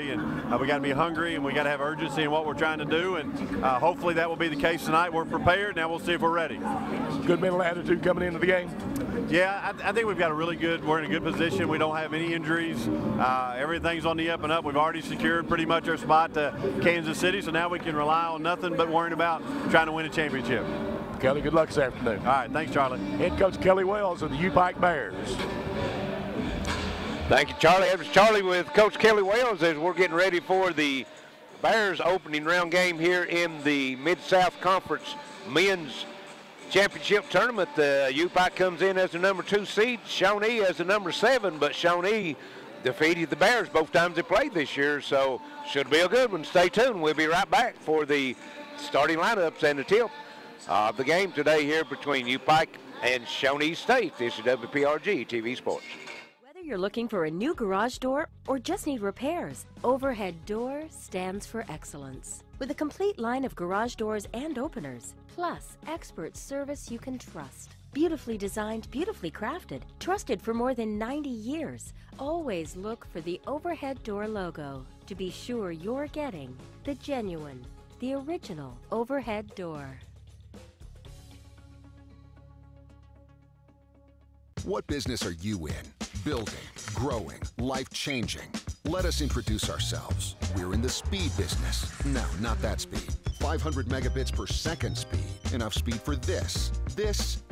play, and we got to be hungry, and we got to have urgency in what we're trying to do, and hopefully that will be the case tonight. We're prepared. Now we'll see if we're ready. Good mental attitude coming into the game. Yeah, I think we've got a really good, we're in a good position. We don't have any injuries. Everything's on the up and up. We've already secured pretty much our spot to Kansas City, so now we can rely on nothing but worrying about trying to win a championship. Kelly, good luck this afternoon. All right, thanks, Charlie. Head coach Kelly Wells of the UPike Bears. Thank you, Charlie. That was Charlie with Coach Kelly Wells as we're getting ready for the Bears opening round game here in the Mid-South Conference Men's Championship Tournament. The UPike comes in as the number 2 seed, Shawnee as the number 7, but Shawnee defeated the Bears both times they played this year, so should be a good one. Stay tuned. We'll be right back for the starting lineups and the tip of the game today here between UPike and Shawnee State. This is WPRG TV Sports. Whether you're looking for a new garage door or just need repairs, Overhead Door stands for excellence. With a complete line of garage doors and openers, plus expert service you can trust. Beautifully designed, beautifully crafted, trusted for more than 90 years. Always look for the Overhead Door logo to be sure you're getting the genuine, the original Overhead Door. What business are you in? Building, growing, life-changing. Let us introduce ourselves. We're in the speed business. No, not that speed. 500 megabits per second speed. Enough speed for this,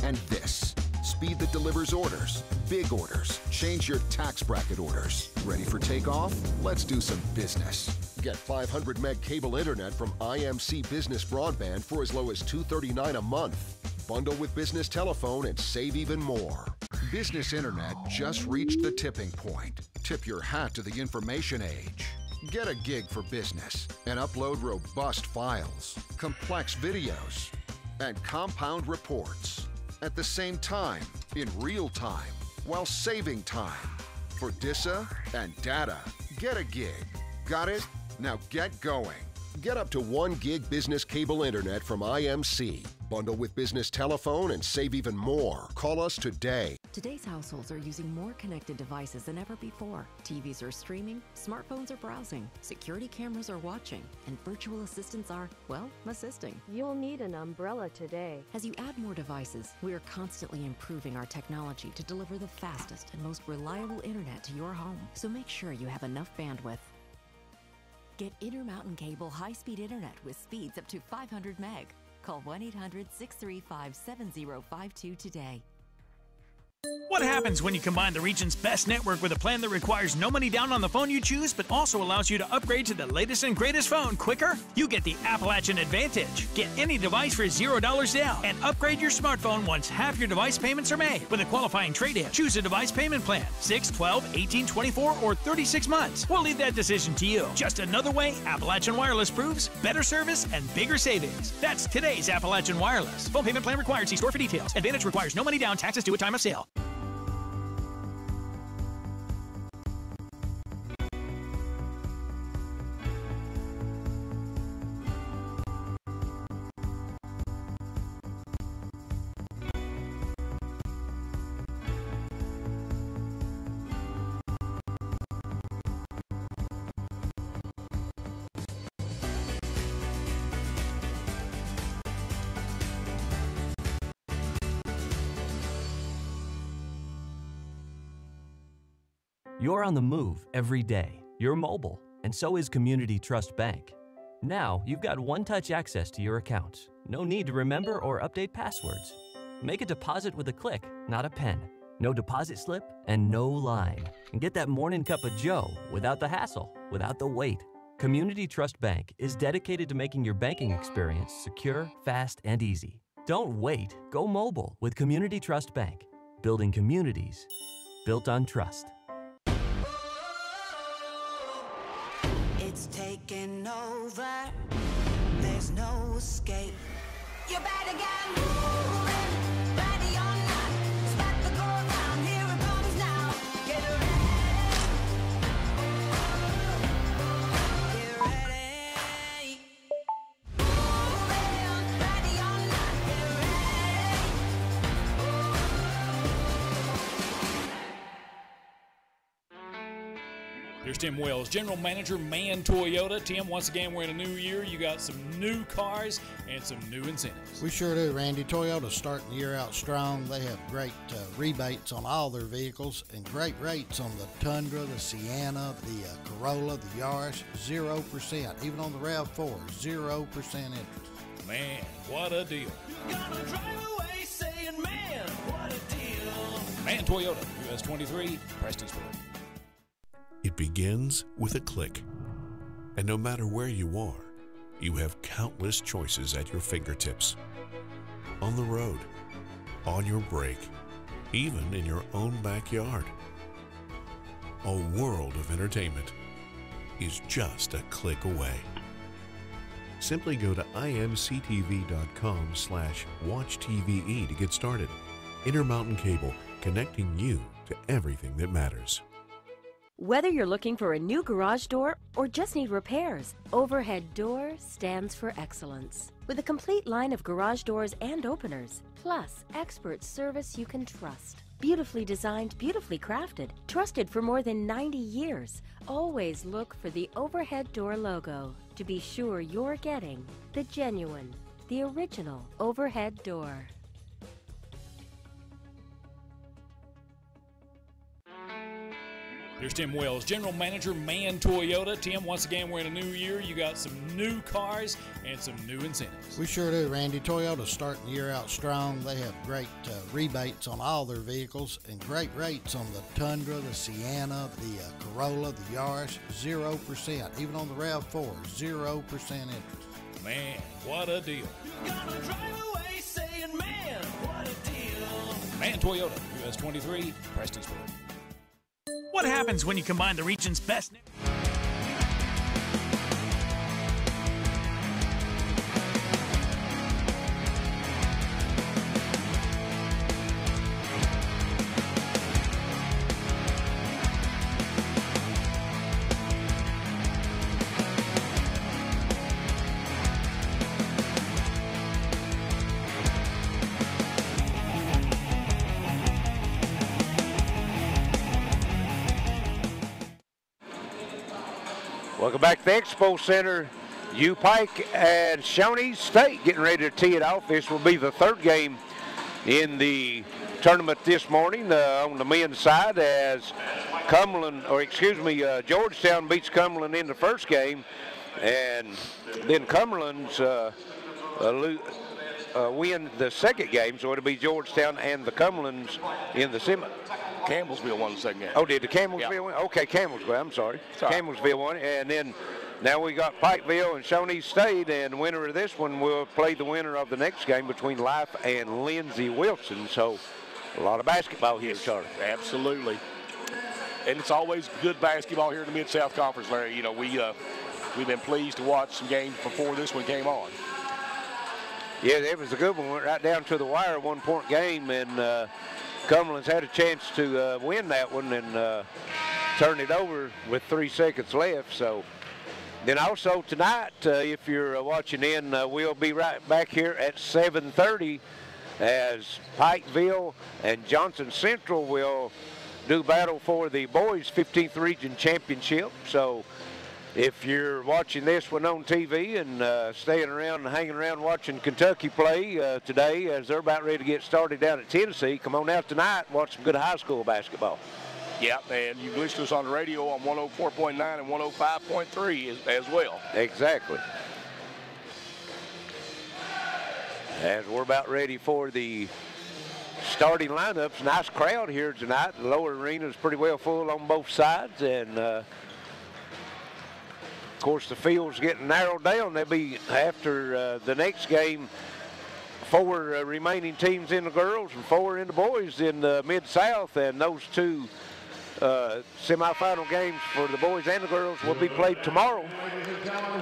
and this. Speed that delivers orders, big orders. Change your tax bracket orders. Ready for takeoff? Let's do some business. Get 500 meg cable internet from IMC Business Broadband for as low as $239 a month. Bundle with business telephone and save even more. Business internet just reached the tipping point. Tip your hat to the information age. Get a gig for business and upload robust files, complex videos, and compound reports at the same time, in real time, while saving time. For DISA and data, get a gig. Got it? Now get going. Get up to 1 gig business cable internet from IMC. Bundle with business telephone and save even more. Call us today. Today's households are using more connected devices than ever before. TVs are streaming, smartphones are browsing, security cameras are watching, and virtual assistants are, well, assisting. You'll need an umbrella today. As you add more devices, we are constantly improving our technology to deliver the fastest and most reliable internet to your home. So make sure you have enough bandwidth. Get Intermountain Cable high-speed internet with speeds up to 500 meg. Call 1-800-635-7052 today. What happens when you combine the region's best network with a plan that requires no money down on the phone you choose, but also allows you to upgrade to the latest and greatest phone quicker? You get the Appalachian Advantage. Get any device for $0 down and upgrade your smartphone once half your device payments are made. With a qualifying trade-in, choose a device payment plan, 6, 12, 18, 24, or 36 months. We'll leave that decision to you. Just another way Appalachian Wireless proves better service and bigger savings. That's today's Appalachian Wireless. Phone payment plan required. See store for details. Advantage requires no money down. Taxes due at time of sale. You're on the move every day. You're mobile, and so is Community Trust Bank. Now, you've got one-touch access to your accounts. No need to remember or update passwords. Make a deposit with a click, not a pen. No deposit slip and no line. And get that morning cup of joe without the hassle, without the wait. Community Trust Bank is dedicated to making your banking experience secure, fast, and easy. Don't wait. Go mobile with Community Trust Bank. Building communities built on trust. It's taking over. There's no escape. You better get moving. Ready or not. Start the go down. Here it comes now. Get ready. Get ready. Moving. Ready or not. Get ready. Here's Tim Wells, General Manager, Man Toyota. Tim, once again, we're in a new year. You got some new cars and some new incentives. We sure do, Randy. Toyota's starting the year out strong. They have great rebates on all their vehicles and great rates on the Tundra, the Sienna, the Corolla, the Yaris, 0%. Even on the RAV4, 0% interest. Man, what a deal. Gonna drive away saying, man, what a deal. Man Toyota, US 23, Prestonsburg. It begins with a click. And no matter where you are, you have countless choices at your fingertips. On the road, on your break, even in your own backyard. A world of entertainment is just a click away. Simply go to imctv.com/watchtve to get started. Intermountain Cable, connecting you to everything that matters. Whether you're looking for a new garage door or just need repairs, Overhead Door stands for excellence. With a complete line of garage doors and openers, plus expert service you can trust. Beautifully designed, beautifully crafted, trusted for more than 90 years. Always look for the Overhead Door logo to be sure you're getting the genuine, the original Overhead Door. Here's Tim Wells, General Manager, Man Toyota. Tim, once again, we're in a new year. You got some new cars and some new incentives. We sure do, Randy. Toyota's starting the year out strong. They have great rebates on all their vehicles and great rates on the Tundra, the Sienna, the Corolla, the Yaris, 0%. Even on the RAV4, 0% interest. Man, what a deal. Gonna drive away saying, man, what a deal. Man Toyota, US 23, Prestonsburg. What happens when you combine the region's best network? Welcome back to the Expo Center. UPike and Shawnee State getting ready to tee it off. This will be the third game in the tournament this morning on the men's side as Georgetown beats Cumberland in the first game, and then Cumberland's win the second game, so it'll be Georgetown and the Cumberlands in the semi. Campbellsville won the second game. Oh, did the Campbellsville win? Okay, Campbellsville, I'm sorry. Campbellsville won, and then now we got Pikeville and Shawnee State, and the winner of this one will play the winner of the next game between Life and Lindsey Wilson. So a lot of basketball here, Charlie. Absolutely. And it's always good basketball here in the Mid-South Conference, Larry. You know, we've been pleased to watch some games before this one came on. Yeah, it was a good one. Went right down to the wire, 1-point game, and Cumberland's had a chance to win that one and turn it over with 3 seconds left. So then also tonight, if you're watching in, we'll be right back here at 7:30 as Pikeville and Johnson Central will do battle for the boys 15th Region Championship. So if you're watching this one on TV and staying around and hanging around watching Kentucky play today as they're about ready to get started down at Tennessee, come on out tonight and watch some good high school basketball. Yeah, and you can listen to us on the radio on 104.9 and 105.3 as well. Exactly. As we're about ready for the starting lineups, nice crowd here tonight. The lower arena is pretty well full on both sides, and of course the field's getting narrowed down. They'll be after the next game 4 remaining teams in the girls and 4 in the boys in the Mid-South, and those 2 semifinal games for the boys and the girls will be played tomorrow.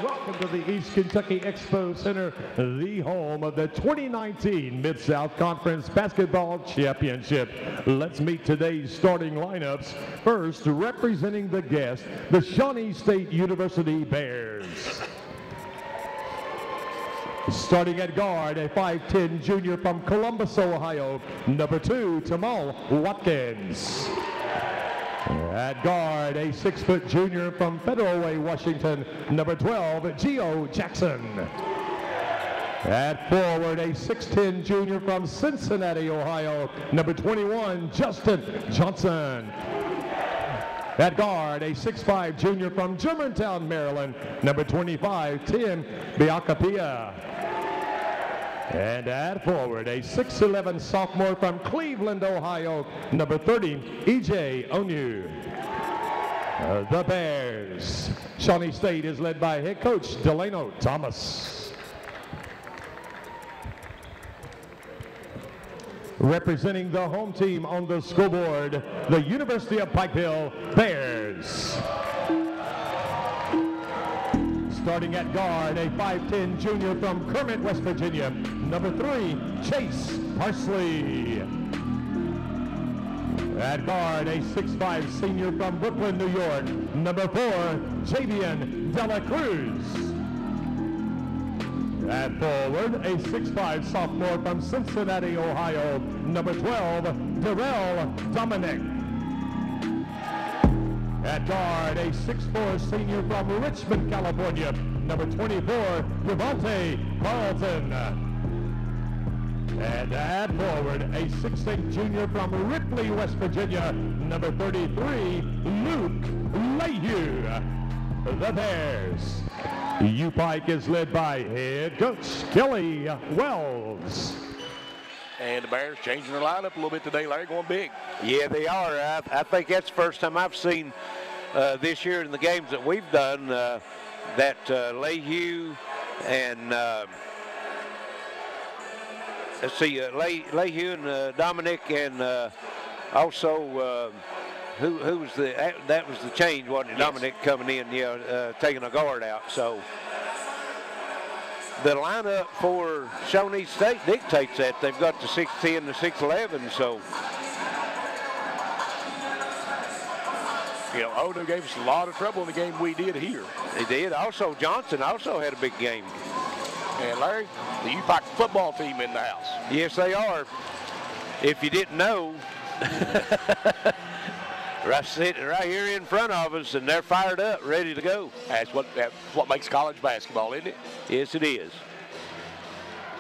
Welcome to the East Kentucky Expo Center, the home of the 2019 Mid-South Conference Basketball Championship. Let's meet today's starting lineups. First, representing the guest, the Shawnee State University Bears. Starting at guard, a 5'10" junior from Columbus, Ohio, number 2, Tamal Watkins. At guard, a 6-foot junior from Federal Way, Washington, number 12, Geo Jackson. At forward, a 6'10 junior from Cincinnati, Ohio, number 21, Justin Johnson. At guard, a 6'5 junior from Germantown, Maryland, number 25, Tim Biacapia. And at forward, a 6'11 sophomore from Cleveland, Ohio, number 30, EJ Onyu. The Bears. Shawnee State is led by head coach Delano Thomas. Representing the home team on the scoreboard, the University of Pikeville Bears. Starting at guard, a 5'10 junior from Kermit, West Virginia, number 3, Chase Parsley. At guard, a 6'5 senior from Brooklyn, New York, number 4, Javian Dela Cruz. At forward, a 6'5 sophomore from Cincinnati, Ohio, number 12, Darrell Dominic. At guard, a 6'4 senior from Richmond, California, number 24, Devontae Carlton. And at forward, a 6'8 junior from Ripley, West Virginia, number 33, Luke Layhew. The Bears. UPike is led by head coach Kelly Wells. And the Bears changing their lineup a little bit today, Larry, going big. Yeah, they are. I think that's the first time I've seen this year in the games that we've done that Layhew and let's see, Layhew and Dominic, and also who was that was the change, wasn't it? Yes. Dominic coming in, taking a guard out. So the lineup for Shawnee State dictates that. They've got the 6'10 to 6'11, so. You know, Odo gave us a lot of trouble in the game we did here. He did. Also, Johnson also had a big game. And Larry, the UPike football team in the house. Yes, they are. If you didn't know, right sitting right here in front of us, and they're fired up, ready to go. That's what makes college basketball, isn't it? Yes, it is.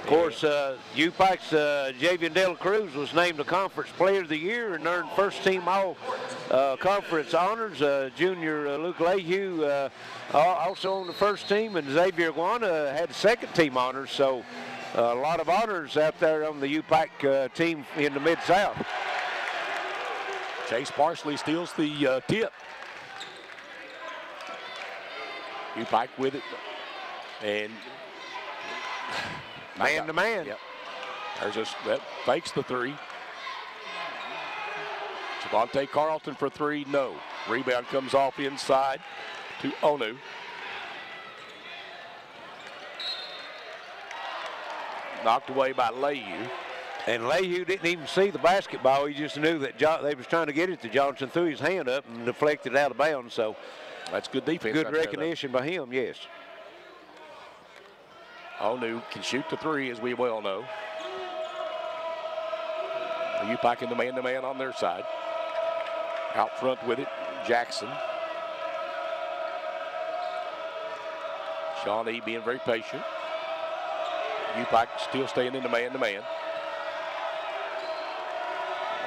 Of course, UPike's Javian Dela Cruz was named the Conference Player of the Year and earned first-team all-conference honors. Junior Luke Layhew also on the first team, and Xavier Guana had second-team honors. So a lot of honors out there on the UPike team in the Mid-South. Chase Parsley steals the tip. UPike with it, and man to man. Yep. There's that fakes the three. Javante Carlton for three, no. Rebound comes off inside to Onu. Knocked away by Layhew. And Layhew didn't even see the basketball. He just knew that they was trying to get it to Johnson, threw his hand up and deflected out of bounds. So that's good defense. Good recognition by him, yes. Onu can shoot the three, as we well know. UPike in the man-to-man on their side. Out front with it, Jackson. Shawnee being very patient. UPike still staying in the man-to-man.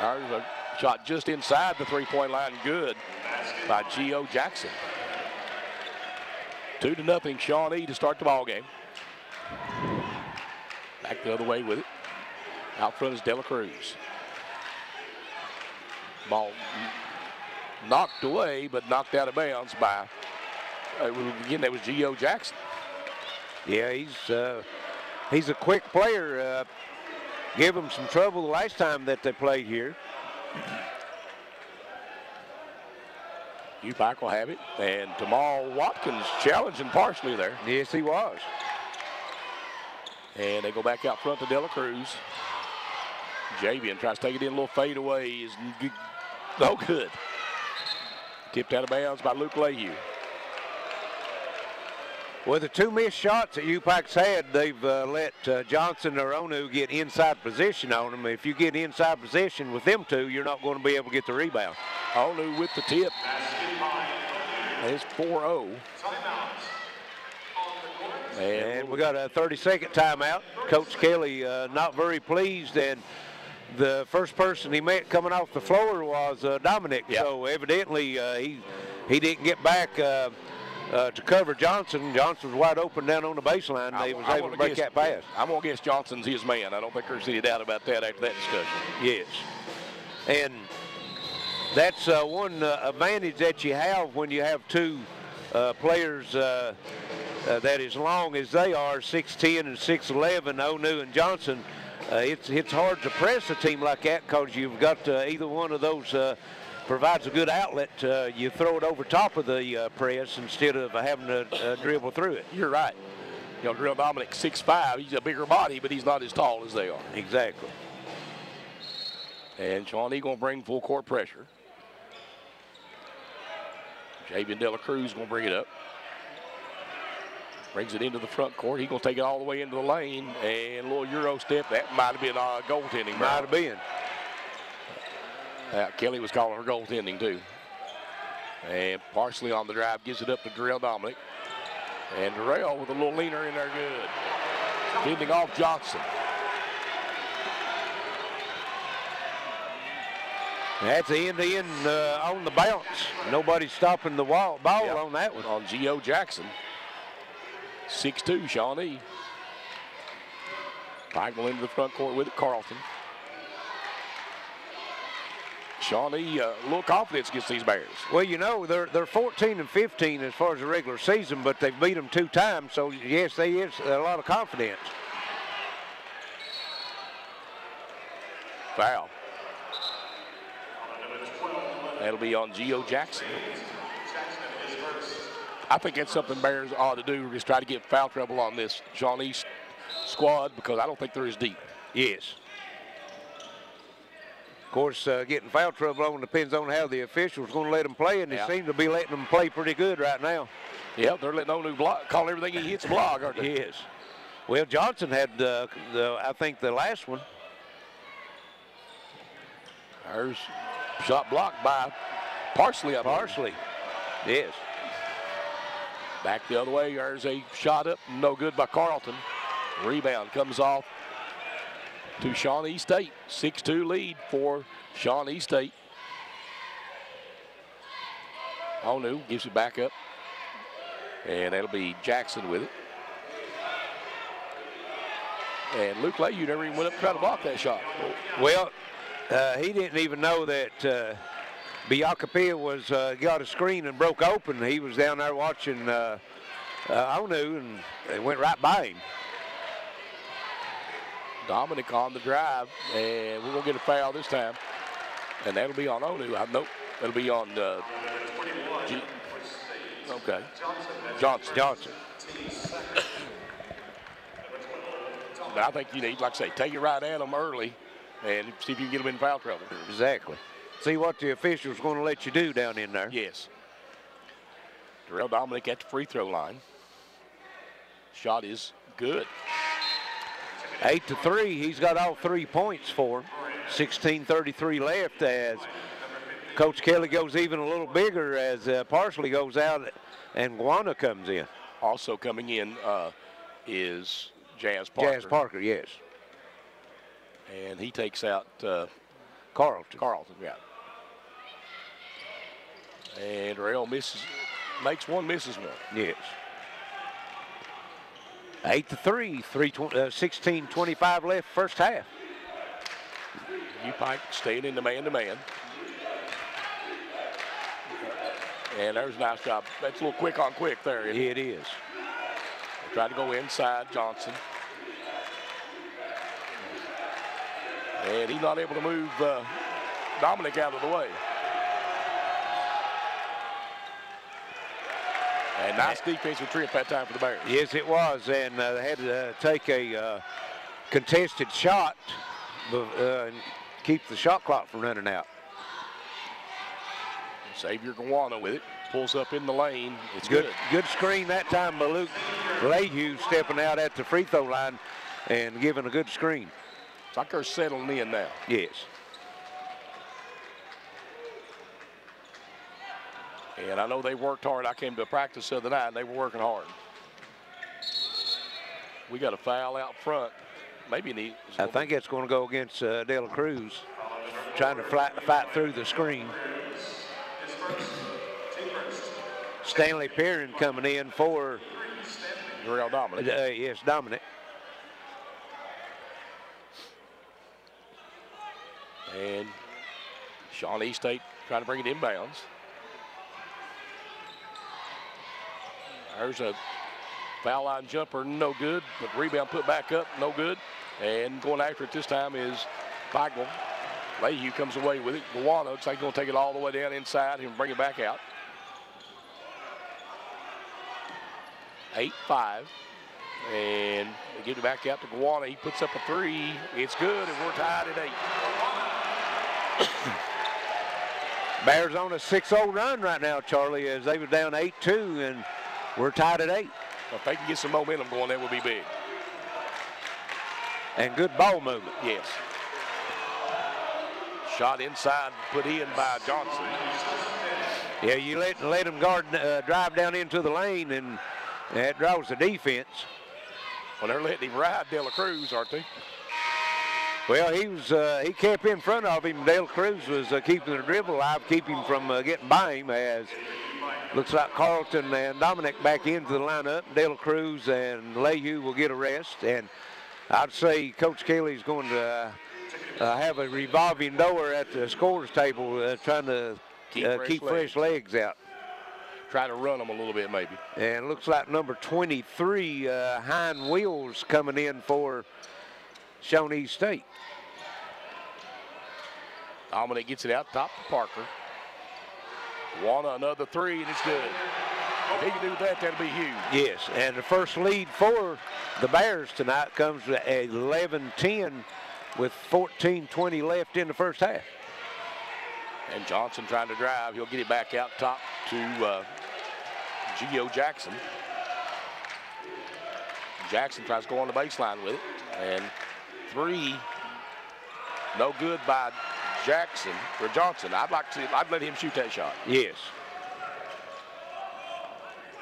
There's a shot just inside the three-point line, good by Geo Jackson. 2-0 Shawnee to start the ball game. Back the other way with it. Out front is Dela Cruz. Ball knocked away, but knocked out of bounds by, again, that was Geo Jackson. Yeah, he's a quick player. Gave him some trouble the last time that they played here. UPike will have it, and Jamal Watkins challenging Parsley there. Yes, he was. And they go back out front to Dela Cruz. Javian tries to take it in, a little fade away. Is no good. Tipped out of bounds by Luke Layhew. Well, the two missed shots that UPike's had, they've let Johnson or Onu get inside position on them. If you get inside position with them two, you're not going to be able to get the rebound. Onu with the tip. It's 4-0. And we got a 30-second timeout. Coach Kelly not very pleased, and the first person he met coming off the floor was Dominic. Yep. So evidently he didn't get back to cover Johnson. Johnson was wide open down on the baseline. They was able to make that pass. I'm going to guess Johnson's his man. I don't think there's any doubt about that after that discussion. Yes. And that's one advantage that you have when you have two players that as long as they are, 6'10 and 6'11, Onu and Johnson. It's hard to press a team like that because you've got either one of those provides a good outlet. You throw it over top of the press instead of having to dribble through it. You're right. You know, Drill Dominic 6'5", he's a bigger body, but he's not as tall as they are. Exactly. And Shawnee going to bring full court pressure. Javian De La Cruz going to bring it up. Brings it into the front court. He's going to take it all the way into the lane. And a little Euro step. That might have been goaltending. Might have been. Kelly was calling her goaltending too. And Parsley on the drive gives it up to Darrell Dominic. And Darrell with a little leaner in there, good. Fending off Johnson. That's the end-to-end on the bounce. Nobody's stopping the ball on that one. On Gio Jackson. 6'2", Shawnee. Pike will into the front court with it, Carlton. Shawnee, a little confidence against these Bears. Well, you know, they're 14 and 15 as far as the regular season, but they've beat them 2 times, so yes, they have a lot of confidence. Foul. That'll be on Gio Jackson. I think that's something Bears ought to do, is try to get foul trouble on this Shawnee squad, because I don't think they're as deep. Yes. Of course, getting foul trouble on depends on how the officials going to let them play, and they seem to be letting them play pretty good right now. Yeah, they're letting Onu call everything he hits block, aren't they? Yes. Well, Johnson had, I think, the last one. There's shot blocked by Parsley. Parsley, yes. Back the other way, there's a shot up, no good by Carlton. Rebound comes off to Shawnee State. 6-2 lead for Shawnee State. Onu gives it back up. And that'll be Jackson with it. And Luke Layu never even went up to try to block that shot. Well, he didn't even know that Biakapia was got a screen and broke open. He was down there watching Onu, and it went right by him. Dominic on the drive, and we're going to get a foul this time. And that'll be on Onu. Nope, that'll be on Johnson. But I think you need, like I say, take it right at them early and see if you can get them in foul trouble. Exactly. See what the official's going to let you do down in there. Yes. Darrell Dominic at the free throw line. Shot is good. 8-3. He's got all 3 points for him. 16:33 left as Coach Kelly goes even a little bigger as Parsley goes out and Guana comes in. Also coming in is Jazz Parker. Jazz Parker, yes. And he takes out Carlton. Yeah. And Darrell makes one, misses one. Yes. 8-3, 16:25 left, first half. UPike staying in the man-to-man. And there's a nice job. That's a little quick on quick there. It is. Try to go inside Johnson. And he's not able to move Dominic out of the way. And nice defensive trip that time for the Bears. Yes, it was. And they had to take a contested shot and keep the shot clock from running out. Xavier Guana with it. Pulls up in the lane. It's good. Good screen that time by Luke Layhew stepping out at the free throw line and giving a good screen. It's like they're settling in now. Yes. And I know they worked hard. I came to practice the other night, and they were working hard. We got a foul out front. Maybe I think it's going to go against De La Cruz, trying to fight through the screen. Stanley Perrin coming in for Real Dominic. Yes, Dominic. And Shawnee State trying to bring it inbounds. There's a foul line jumper, no good, but rebound put back up, no good. And going after it this time is Feigl. Lehue comes away with it. Guana looks like he's going to take it all the way down inside and bring it back out. 8-5. And they give it back out to Guana. He puts up a three. It's good, and we're tied at 8. Bears on a 6-0 run right now, Charlie, as they were down 8-2, and we're tied at 8. Well, if they can get some momentum going, that would be big. And good ball movement. Yes. Shot inside, put in by Johnson. Yeah, you let him drive down into the lane, and that draws the defense. Well, they're letting him ride De La Cruz, aren't they? Well, he kept in front of him. De La Cruz was keeping the dribble alive, keeping him from getting by him, as looks like Carlton and Dominic back into the lineup. De La Cruz and Lehue will get a rest, and I'd say Coach Kelly's going to have a revolving door at the scorers table, trying to keep fresh legs out. Try to run them a little bit, maybe. And it looks like number 23, Hein Wills, coming in for Shawnee State. Dominic gets it out top to Parker. Guana another three, and it's good. If he can do that, that'll be huge. Yes, and the first lead for the Bears tonight comes at 11-10 with 14:20 left in the first half. And Johnson trying to drive. He'll get it back out top to Gio Jackson. Jackson tries to go on the baseline with it. And three, no good by Jackson or Johnson. I'd let him shoot that shot. Yes.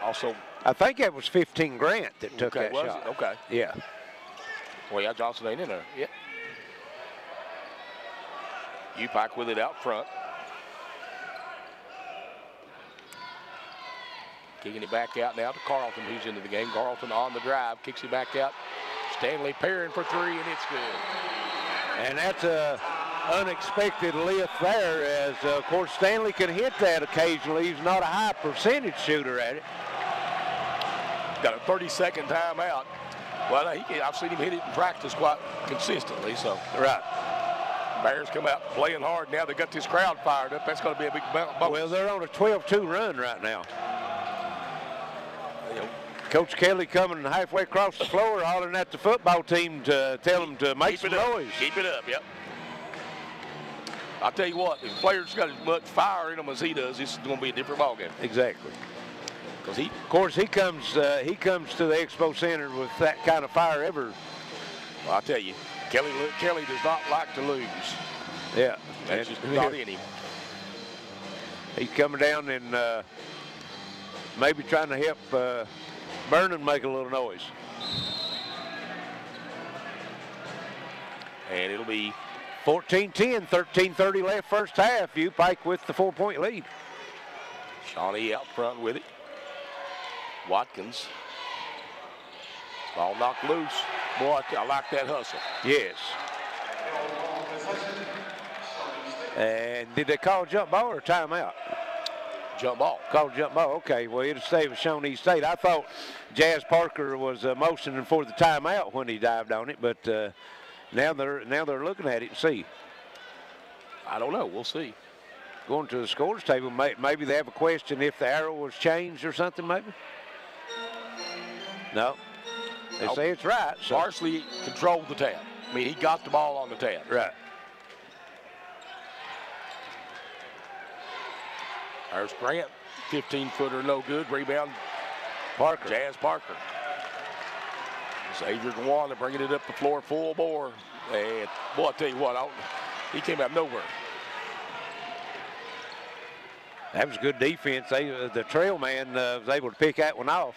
Also, I think that was 15 Grant that took that shot. Okay. Yeah. Well, yeah, Johnson ain't in there. Yep. UPike with it out front. Kicking it back out now to Carlton, who's into the game. Carlton on the drive, kicks it back out. Stanley Perrin for three, and it's good. And that's a unexpected lift there, as of course Stanley can hit that occasionally. He's not a high percentage shooter at it. Got a 30-second timeout. Well, I've seen him hit it in practice quite consistently. So right. Bears come out playing hard now. They got this crowd fired up. That's going to be a big bonus. Well, they're on a 12-2 run right now. Coach Kelly coming halfway across the floor, hollering at the football team to tell them to make some noise. Keep it up, yep. I'll tell you what, if players got as much fire in them as he does, this is going to be a different ballgame. Exactly. Because of course, he comes to the Expo Center with that kind of fire ever. Well, I'll tell you, Kelly does not like to lose. Yeah. That's just not in him. He's coming down and maybe trying to help Vernon make a little noise. And it'll be 14-10, 13:30 left first half. UPike with the 4-point lead. Shawnee out front with it. Watkins. Ball knocked loose. Boy, I like that hustle. Yes. And did they call jump ball or timeout? Jump ball. Called jump ball. Okay, well, it'll stay with Shawnee State. I thought Jazz Parker was motioning for the timeout when he dived on it, but now they're looking at it and see. I don't know. We'll see. Going to the scores table, maybe they have a question if the arrow was changed or something, maybe? No. They say it's right. So. Parsley controlled the tap. I mean, he got the ball on the tap. Right. There's Grant, 15-footer, no good. Rebound, Parker. Jazz Parker. Xavier Guana bringing it up the floor, full bore. And boy, I tell you what, he came out of nowhere. That was good defense. The trail man was able to pick that one off.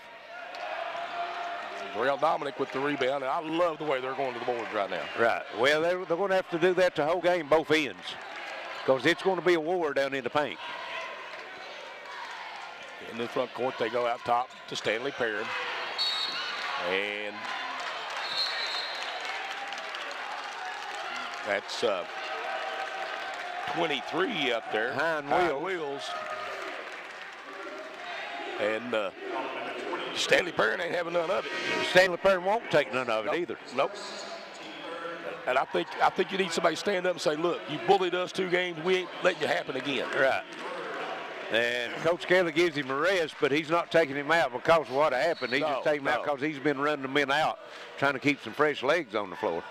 Real Dominic with the rebound, and I love the way they're going to the boards right now. Right. Well, they're going to have to do that the whole game, both ends, because it's going to be a war down in the paint. In the front court, they go out top to Stanley Perrin. And that's 23 up there. Behind Wheels. And Stanley Perrin ain't having none of it. Stanley Perrin won't take none of it either. Nope. And I think you need somebody to stand up and say, look, you bullied us 2 games. We ain't letting you happen again. Right. And Coach Kelly gives him a rest, but he's not taking him out because of what happened. He's just taking him out because he's been running the men out, trying to keep some fresh legs on the floor.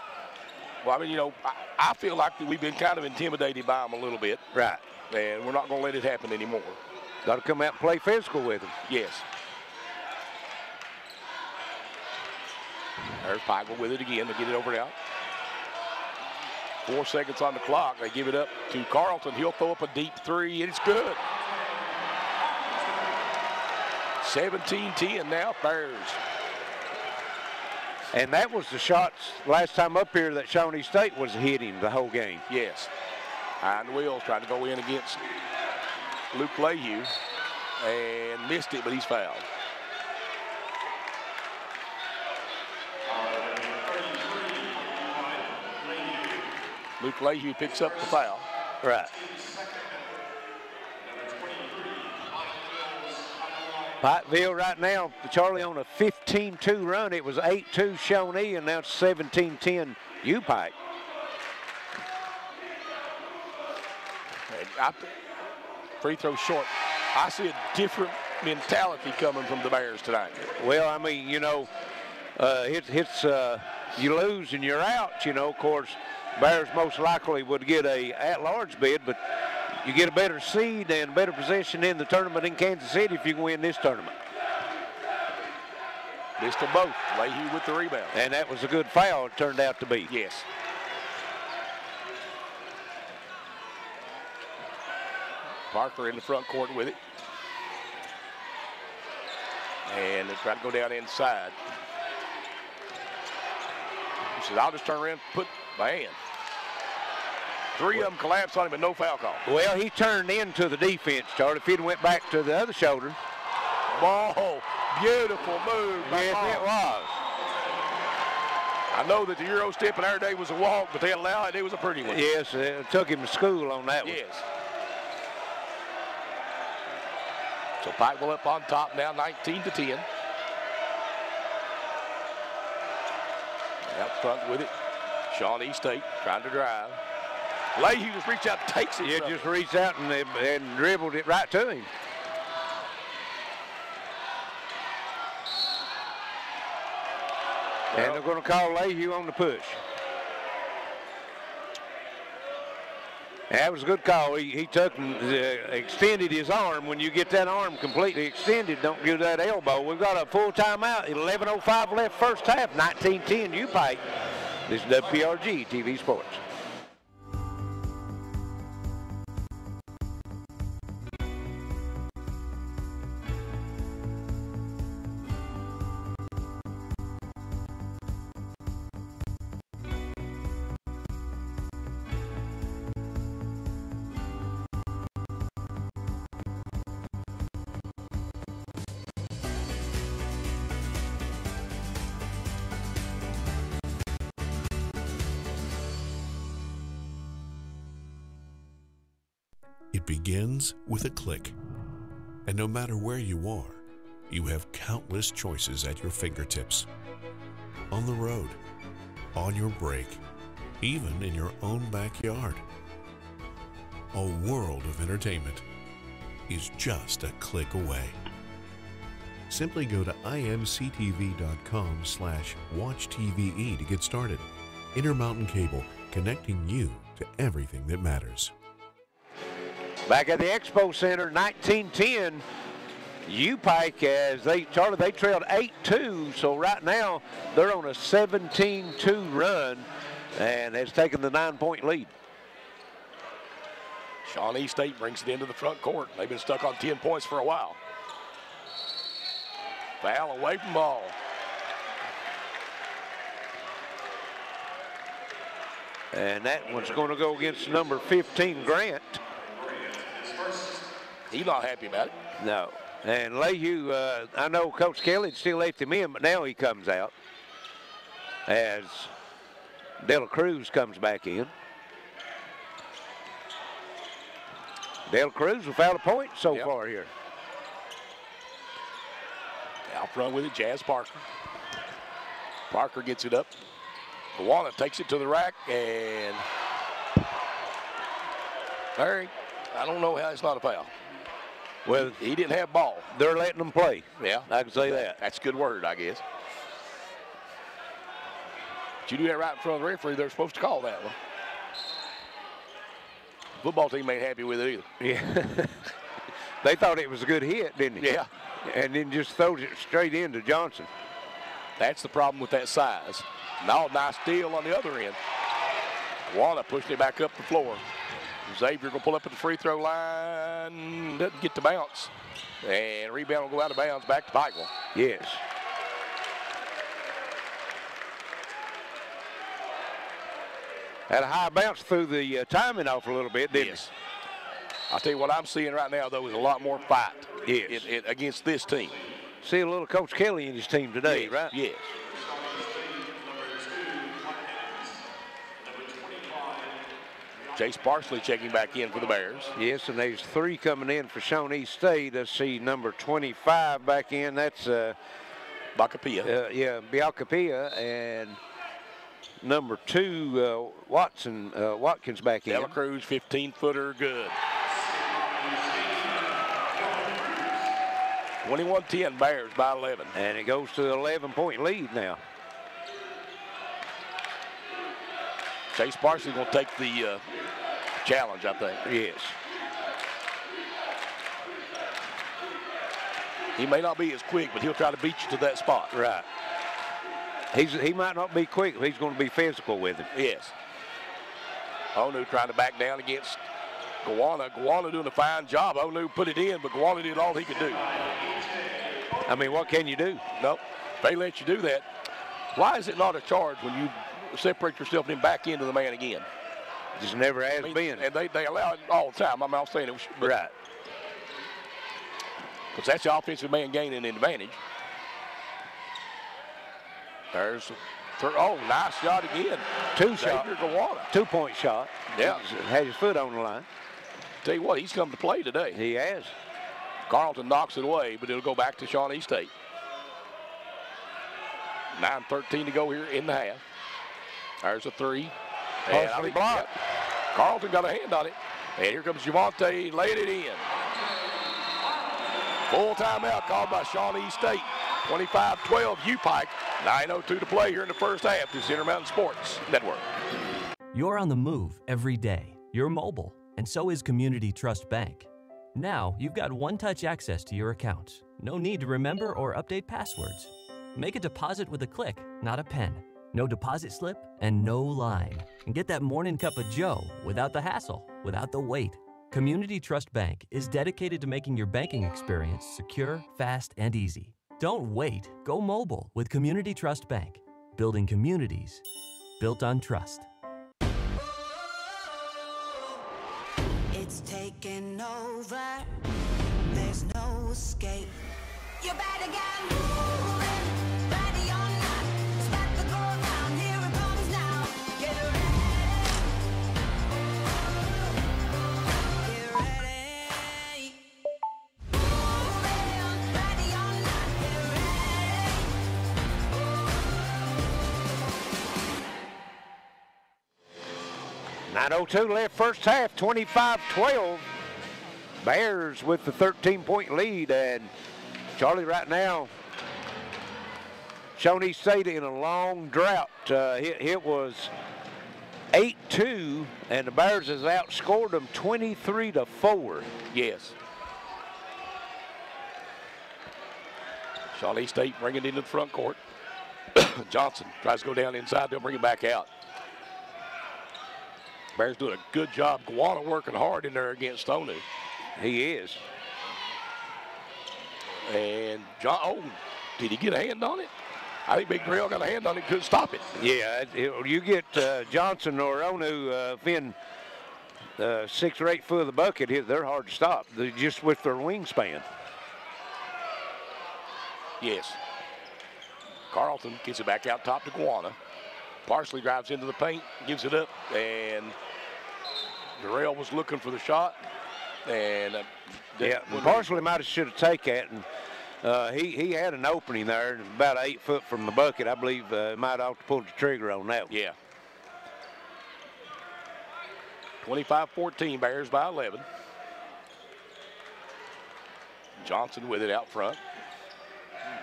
Well, I mean, you know, I feel like we've been kind of intimidated by them a little bit. Right. And we're not going to let it happen anymore. Got to come out and play physical with them. Yes. There's Pike with it again to get it over out. 4 seconds on the clock. They give it up to Carlton. He'll throw up a deep 3, and it's good. 17-10 now, Bears. And that was the shots last time up here that Shawnee State was hitting the whole game. Yes. Behind Wheels trying to go in against Luke Layhew and missed it, but he's fouled. Luke Layhew picks up the foul. Right. Pikeville right now, Charlie, on a 15-2 run. It was 8-2 Shawnee, and now it's 17-10 UPike. Free throw short. I see a different mentality coming from the Bears tonight. Well, I mean, you know, you lose and you're out. You know, of course, Bears most likely would get a at-large bid, but you get a better seed and better position in the tournament in Kansas City if you can win this tournament. Missed them both. Layhew with the rebound. And that was a good foul, it turned out to be. Yes. Parker in the front court with it. And they try to go down inside. He says, I'll just turn around and put my hand. 3 of them collapsed on him, but no foul call. Well, he turned into the defense, Charlie. If he'd went back to the other shoulder. Ball, beautiful move. Yes, it was. I know that the Euro step in our day was a walk, but they allowed it. It was a pretty one. Yes, it took him to school on that one. Yes. So Pikeville up on top now, 19-10. Out front with it. Shawnee State trying to drive. Layhew just reached out and takes it. Yeah, just reached out and dribbled it right to him. Well, and they're going to call Layhew on the push. That was a good call. He took and extended his arm. When you get that arm completely extended, don't give that elbow. We've got a full timeout. 11:05 left first half. 19-10 UPike. This is WPRG TV Sports. It begins with a click. And no matter where you are, you have countless choices at your fingertips. On the road, on your break, even in your own backyard. A world of entertainment is just a click away. Simply go to imctv.com/watchtve to get started. Intermountain Cable, connecting you to everything that matters. Back at the Expo Center, 19-10, UPike, as they trailed 8-2, so right now they're on a 17-2 run and has taken the 9-point lead. Shawnee State brings it into the front court. They've been stuck on 10 points for a while. Foul away from ball. And that one's going to go against number 15, Grant. He's not happy about it. No. And Leahy, I know Coach Kelly still let him in, but now he comes out as De La Cruz comes back in. De La Cruz without a point so far here. Out front with it, Jazz Parker. Parker gets it up. Kawana takes it to the rack, and Larry, I don't know how it's not a foul. Well, he didn't have ball. They're letting them play. Yeah, I can say that. That's a good word, I guess. But you do that right in front of the referee, they're supposed to call that one. Football team ain't happy with it either. Yeah. They thought it was a good hit, didn't they? Yeah. And then just throws it straight into Johnson. That's the problem with that size. Now, nice steal on the other end. Kawana pushing it back up the floor. Xavier will pull up at the free throw line. Doesn't get to bounce. And rebound will go out of bounds back to Pikeville. Yes. Had a high bounce through the timing off a little bit, didn't it? I'll tell you what I'm seeing right now, though, is a lot more fight against this team. See a little Coach Kelly in his team today, right? Yes. Chase Parsley checking back in for the Bears. Yes, and there's 3 coming in for Shawnee State. Let's see, number 25 back in. That's Bacapia. Bialcapia, and number 2, Watkins back in. De La Cruz, 15-footer, good. 21-10 Bears by 11. And it goes to an 11-point lead now. Chase Parsley's going to take the challenge, I think. Yes. He may not be as quick, but he'll try to beat you to that spot. Right. He might not be quick, but he's going to be physical with him. Yes. Onu trying to back down against Kawana. Kawana doing a fine job. Onu put it in, but Kawana did all he could do. I mean, what can you do? Nope. If they let you do that, why is it not a charge when you separate yourself and then back into the man again? Just never has been. And they allow it all the time. I'm not saying it was. Right. Because that's the offensive man gaining an advantage. There's, nice shot again. 2 shot. 2-point shot. Yeah. Had his foot on the line. Tell you what, he's come to play today. He has. Carlton knocks it away, but it'll go back to Shawnee State. 9:13 to go here in the half. There's a 3. And blocked. Carlton got a hand on it. And here comes Javante laying it in. Full timeout called by Shawnee State. 25-12 UPike. 9:02 to play here in the first half. This is Intermountain Sports Network. You're on the move every day. You're mobile, and so is Community Trust Bank. Now, you've got one-touch access to your accounts. No need to remember or update passwords. Make a deposit with a click, not a pen. No deposit slip and no line. And get that morning cup of joe without the hassle, without the wait. Community Trust Bank is dedicated to making your banking experience secure, fast, and easy. Don't wait. Go mobile with Community Trust Bank. Building communities built on trust. It's taking over. There's no escape. You better get moving. Ready or not. It's about to go down. Here it comes now. Get ready. Get ready. Moving. Ready or not. Get ready. 9:02 left first half, 25-12. Bears with the 13-point lead, and Charlie right now, Shawnee State in a long drought. It was 8-2, and the Bears has outscored them 23-4. Yes. Shawnee State bringing it into the front court. Johnson tries to go down inside. They'll bring it back out. Bears doing a good job. Guana working hard in there against Onu. He is. And John, oh, did he get a hand on it? I think Big Drill got a hand on it, couldn't stop it. Yeah, you get Johnson or Onu within 6 or 8 foot of the bucket, they're hard to stop, just with their wingspan. Yes. Carlton gets it back out top to Guana. Parsley drives into the paint, gives it up, and Darrell was looking for the shot. And yeah, Parsley should have taken it, and he had an opening there, about 8 foot from the bucket. I believe might have to pull the trigger on that one. Yeah. 25-14, Bears by 11. Johnson with it out front.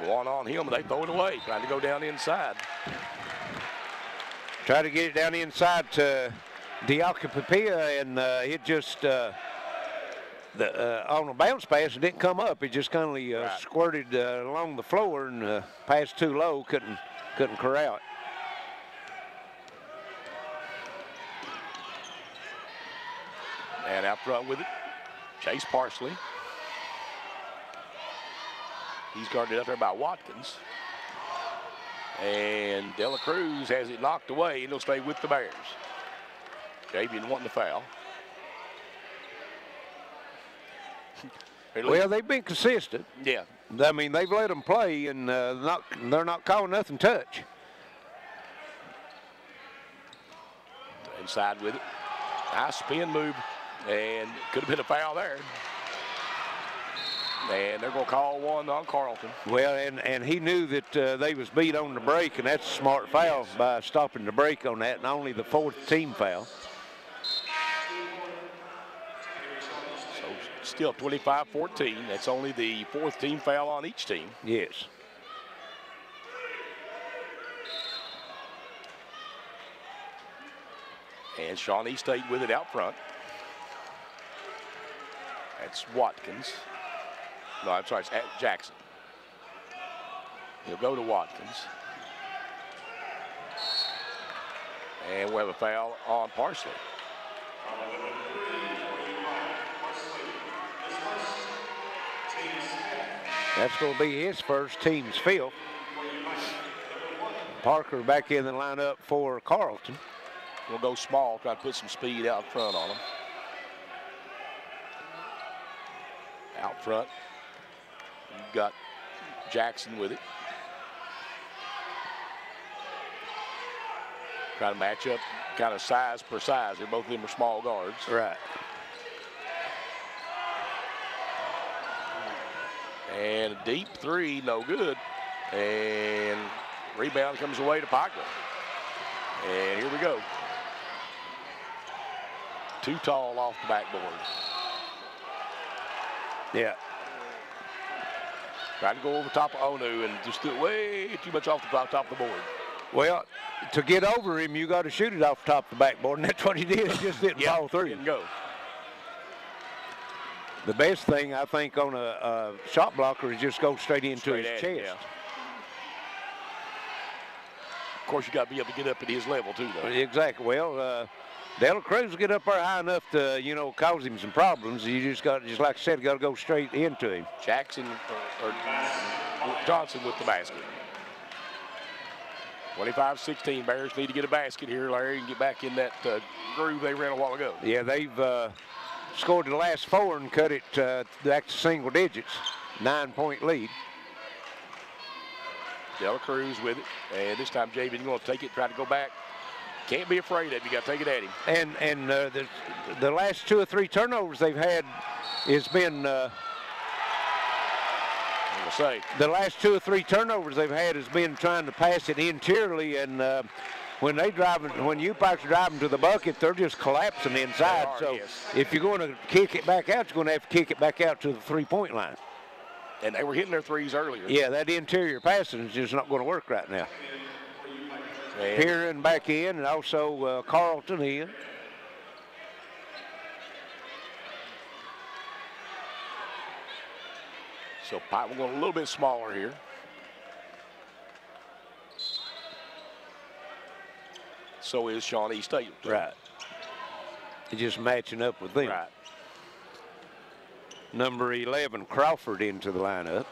Going on him, they throw it away, trying to go down inside. Try to get it down inside to Diakapapia, and it just on a bounce pass, it didn't come up. It just kind of squirted along the floor, and passed too low, couldn't corral it. And out front with it, Chase Parsley. He's guarded up there by Watkins. And Dela Cruz has it knocked away, and he'll stay with the Bears. Javian wanting the foul. Well, they've been consistent. Yeah. I mean, they've let them play, and they're not calling nothing touch. Inside with it. Nice spin move, and could have been a foul there. And they're going to call one on Carlton. Well, and he knew that they was beat on the break, and that's a smart foul by stopping the break on that, and only the 4th team foul. So still 25-14. That's only the 4th team foul on each team. Yes. And Shawnee State with it out front. That's Watkins. No, I'm sorry, it's Jackson. He'll go to Watkins. And we'll have a foul on Parsley. That's going to be his first, team's 5th. Parker back in the lineup for Carlton. We'll go small, try to put some speed out front on him. Out front. You've got Jackson with it. Trying to match up kind of size per size. They're both of them are small guards. Right. And a deep 3, no good. And rebound comes away to Piker. And here we go. Too tall off the backboard. Yeah. Trying to go over top of Onu and just do way too much off the top of the board. Well, to get over him, you got to shoot it off the top of the backboard, and that's what he did. He just didn't fall through. Didn't go. The best thing, I think, on a shot blocker is just go straight into his chest. Yeah. Of course, you got to be able to get up at his level, too, though. Exactly. Well, Dela Cruz get up there high enough to, you know, cause him some problems. You just got, just like I said, got to go straight into him. Jackson or Johnson with the basket. 25-16. Bears need to get a basket here, Larry, and get back in that groove they ran a while ago. Yeah, they've scored the last 4 and cut it back to single digits. 9-point lead. Dela Cruz with it, and this time Javian going to take it, try to go back. Can't be afraid of it. You got to take it at him. And the last 2 or 3 turnovers they've had has been. The last 2 or 3 turnovers they've had has been trying to pass it interiorly, and when UPike's driving to the bucket, they're just collapsing inside. So if you're going to kick it back out, you're going to have to kick it back out to the 3-point line. And they were hitting their threes earlier. Yeah, that interior passing is just not going to work right now. Here and back in, and also Carlton in. So we're going a little bit smaller here. So is Shawnee State. Right. just matching up with them. Right. Number 11, Crawford, into the lineup.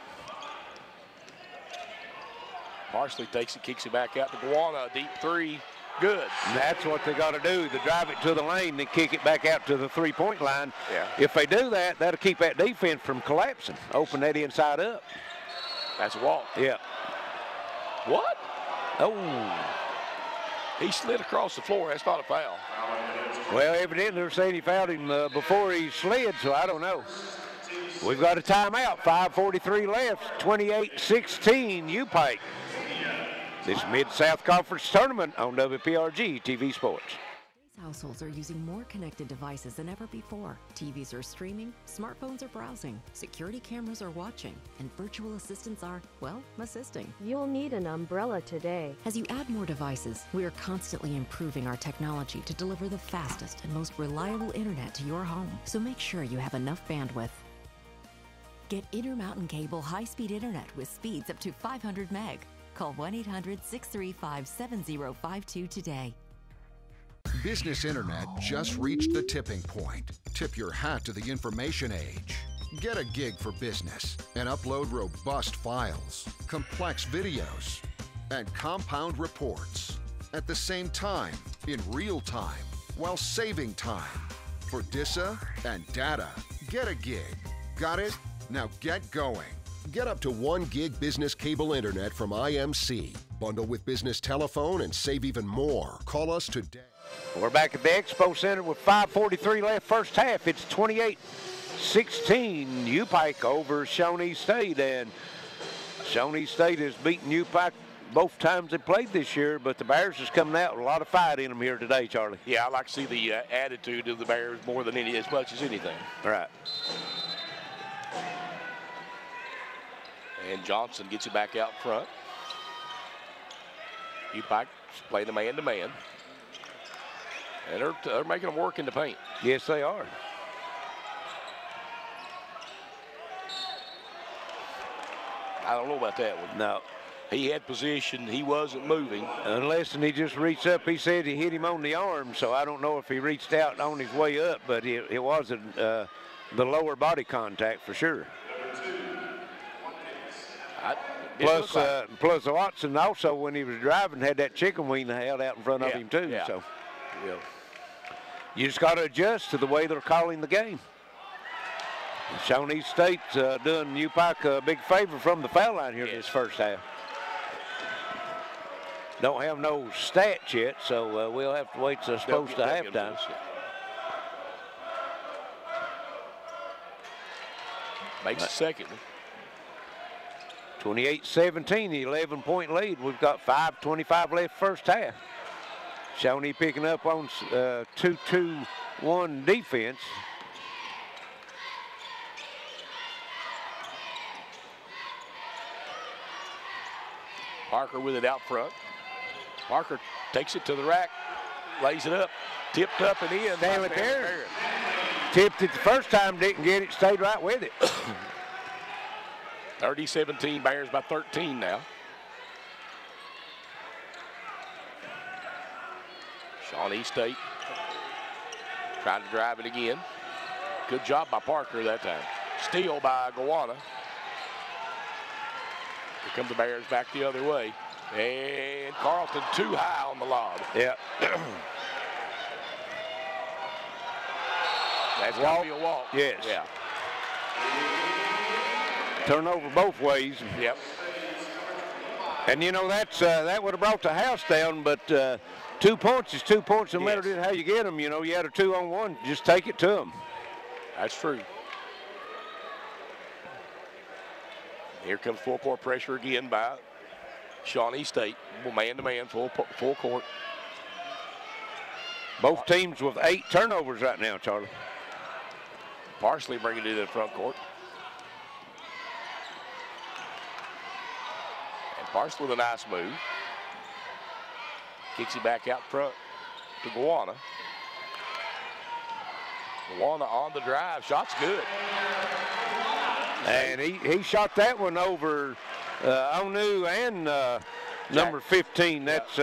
Parsley takes it, kicks it back out to Guana. Deep three. Good. And that's what they got to do. They drive it to the lane, then kick it back out to the three-point line. Yeah. If they do that, that'll keep that defense from collapsing. Open that inside up. That's a walk. Yeah. What? Oh. He slid across the floor. That's not a foul. Well, evidently they're saying he fouled him before he slid, so I don't know. We've got a timeout. 5:43 left. 28-16 UPike. This Mid-South Conference tournament on WPRG TV Sports. Today's households are using more connected devices than ever before. TVs are streaming, smartphones are browsing, security cameras are watching, and virtual assistants are, well, assisting. You'll need an umbrella today. As you add more devices, we are constantly improving our technology to deliver the fastest and most reliable internet to your home. So make sure you have enough bandwidth. Get Intermountain Cable high-speed internet with speeds up to 500 meg. Call 1-800-635-7052 today. Business internet just reached the tipping point. Tip your hat to the information age. Get a gig for business and upload robust files, complex videos, and compound reports at the same time, in real time, while saving time. For DISA and data, get a gig. Got it? Now get going. Get up to 1 gig business cable internet from IMC. Bundle with business telephone and save even more. Call us today. We're back at the Expo Center with 5:43 left first half. It's 28-16 UPike over Shawnee State. And Shawnee State has beaten UPike both times they played this year, but the Bears is coming out with a lot of fight in them here today, Charlie. Yeah, I like to see the attitude of the Bears more than as much as anything. Right. And Johnson gets it back out front. UPike playing the man-to-man. And they're making them work in the paint. Yes, they are. I don't know about that one. No. He had position. He wasn't moving. Unless he just reached up. He said he hit him on the arm, so I don't know if he reached out on his way up, but it wasn't the lower body contact for sure. Plus Watson also, when he was driving, had that chicken wing held out in front of him too. Yeah. So you just got to adjust to the way they're calling the game. Shawnee State's doing UPike a big favor from the foul line here this first half. Don't have no stats yet, so we'll have to wait till it's close to halftime. Makes a second. 28-17, 11-point lead. We've got 5:25 left first half. Shawnee picking up on 2-2-1 defense. Parker with it out front. Parker takes it to the rack, lays it up, tipped up and in. Stanley Perry tipped it the first time, didn't get it, stayed right with it. 30-17, Bears by 13 now. Shawnee State trying to drive it again. Good job by Parker that time. Steal by Guana. Here come the Bears back the other way. And Carlton too high on the lob. Yeah. That's got to be a walk. Yes. Yeah. Turnover both ways. Yep. And you know that would have brought the house down, but 2 points is 2 points no matter how you get them. You know, you had a 2-on-1, just take it to them. That's true. Here comes full-court pressure again by Shawnee State. Man-to-man, full court. Both teams with 8 turnovers right now, Charlie. Parsley bringing it to the front court. And Parsley with a nice move. Kicks it back out front to Guana. Guana on the drive. Shot's good. And he shot that one over Onu and number 15. That's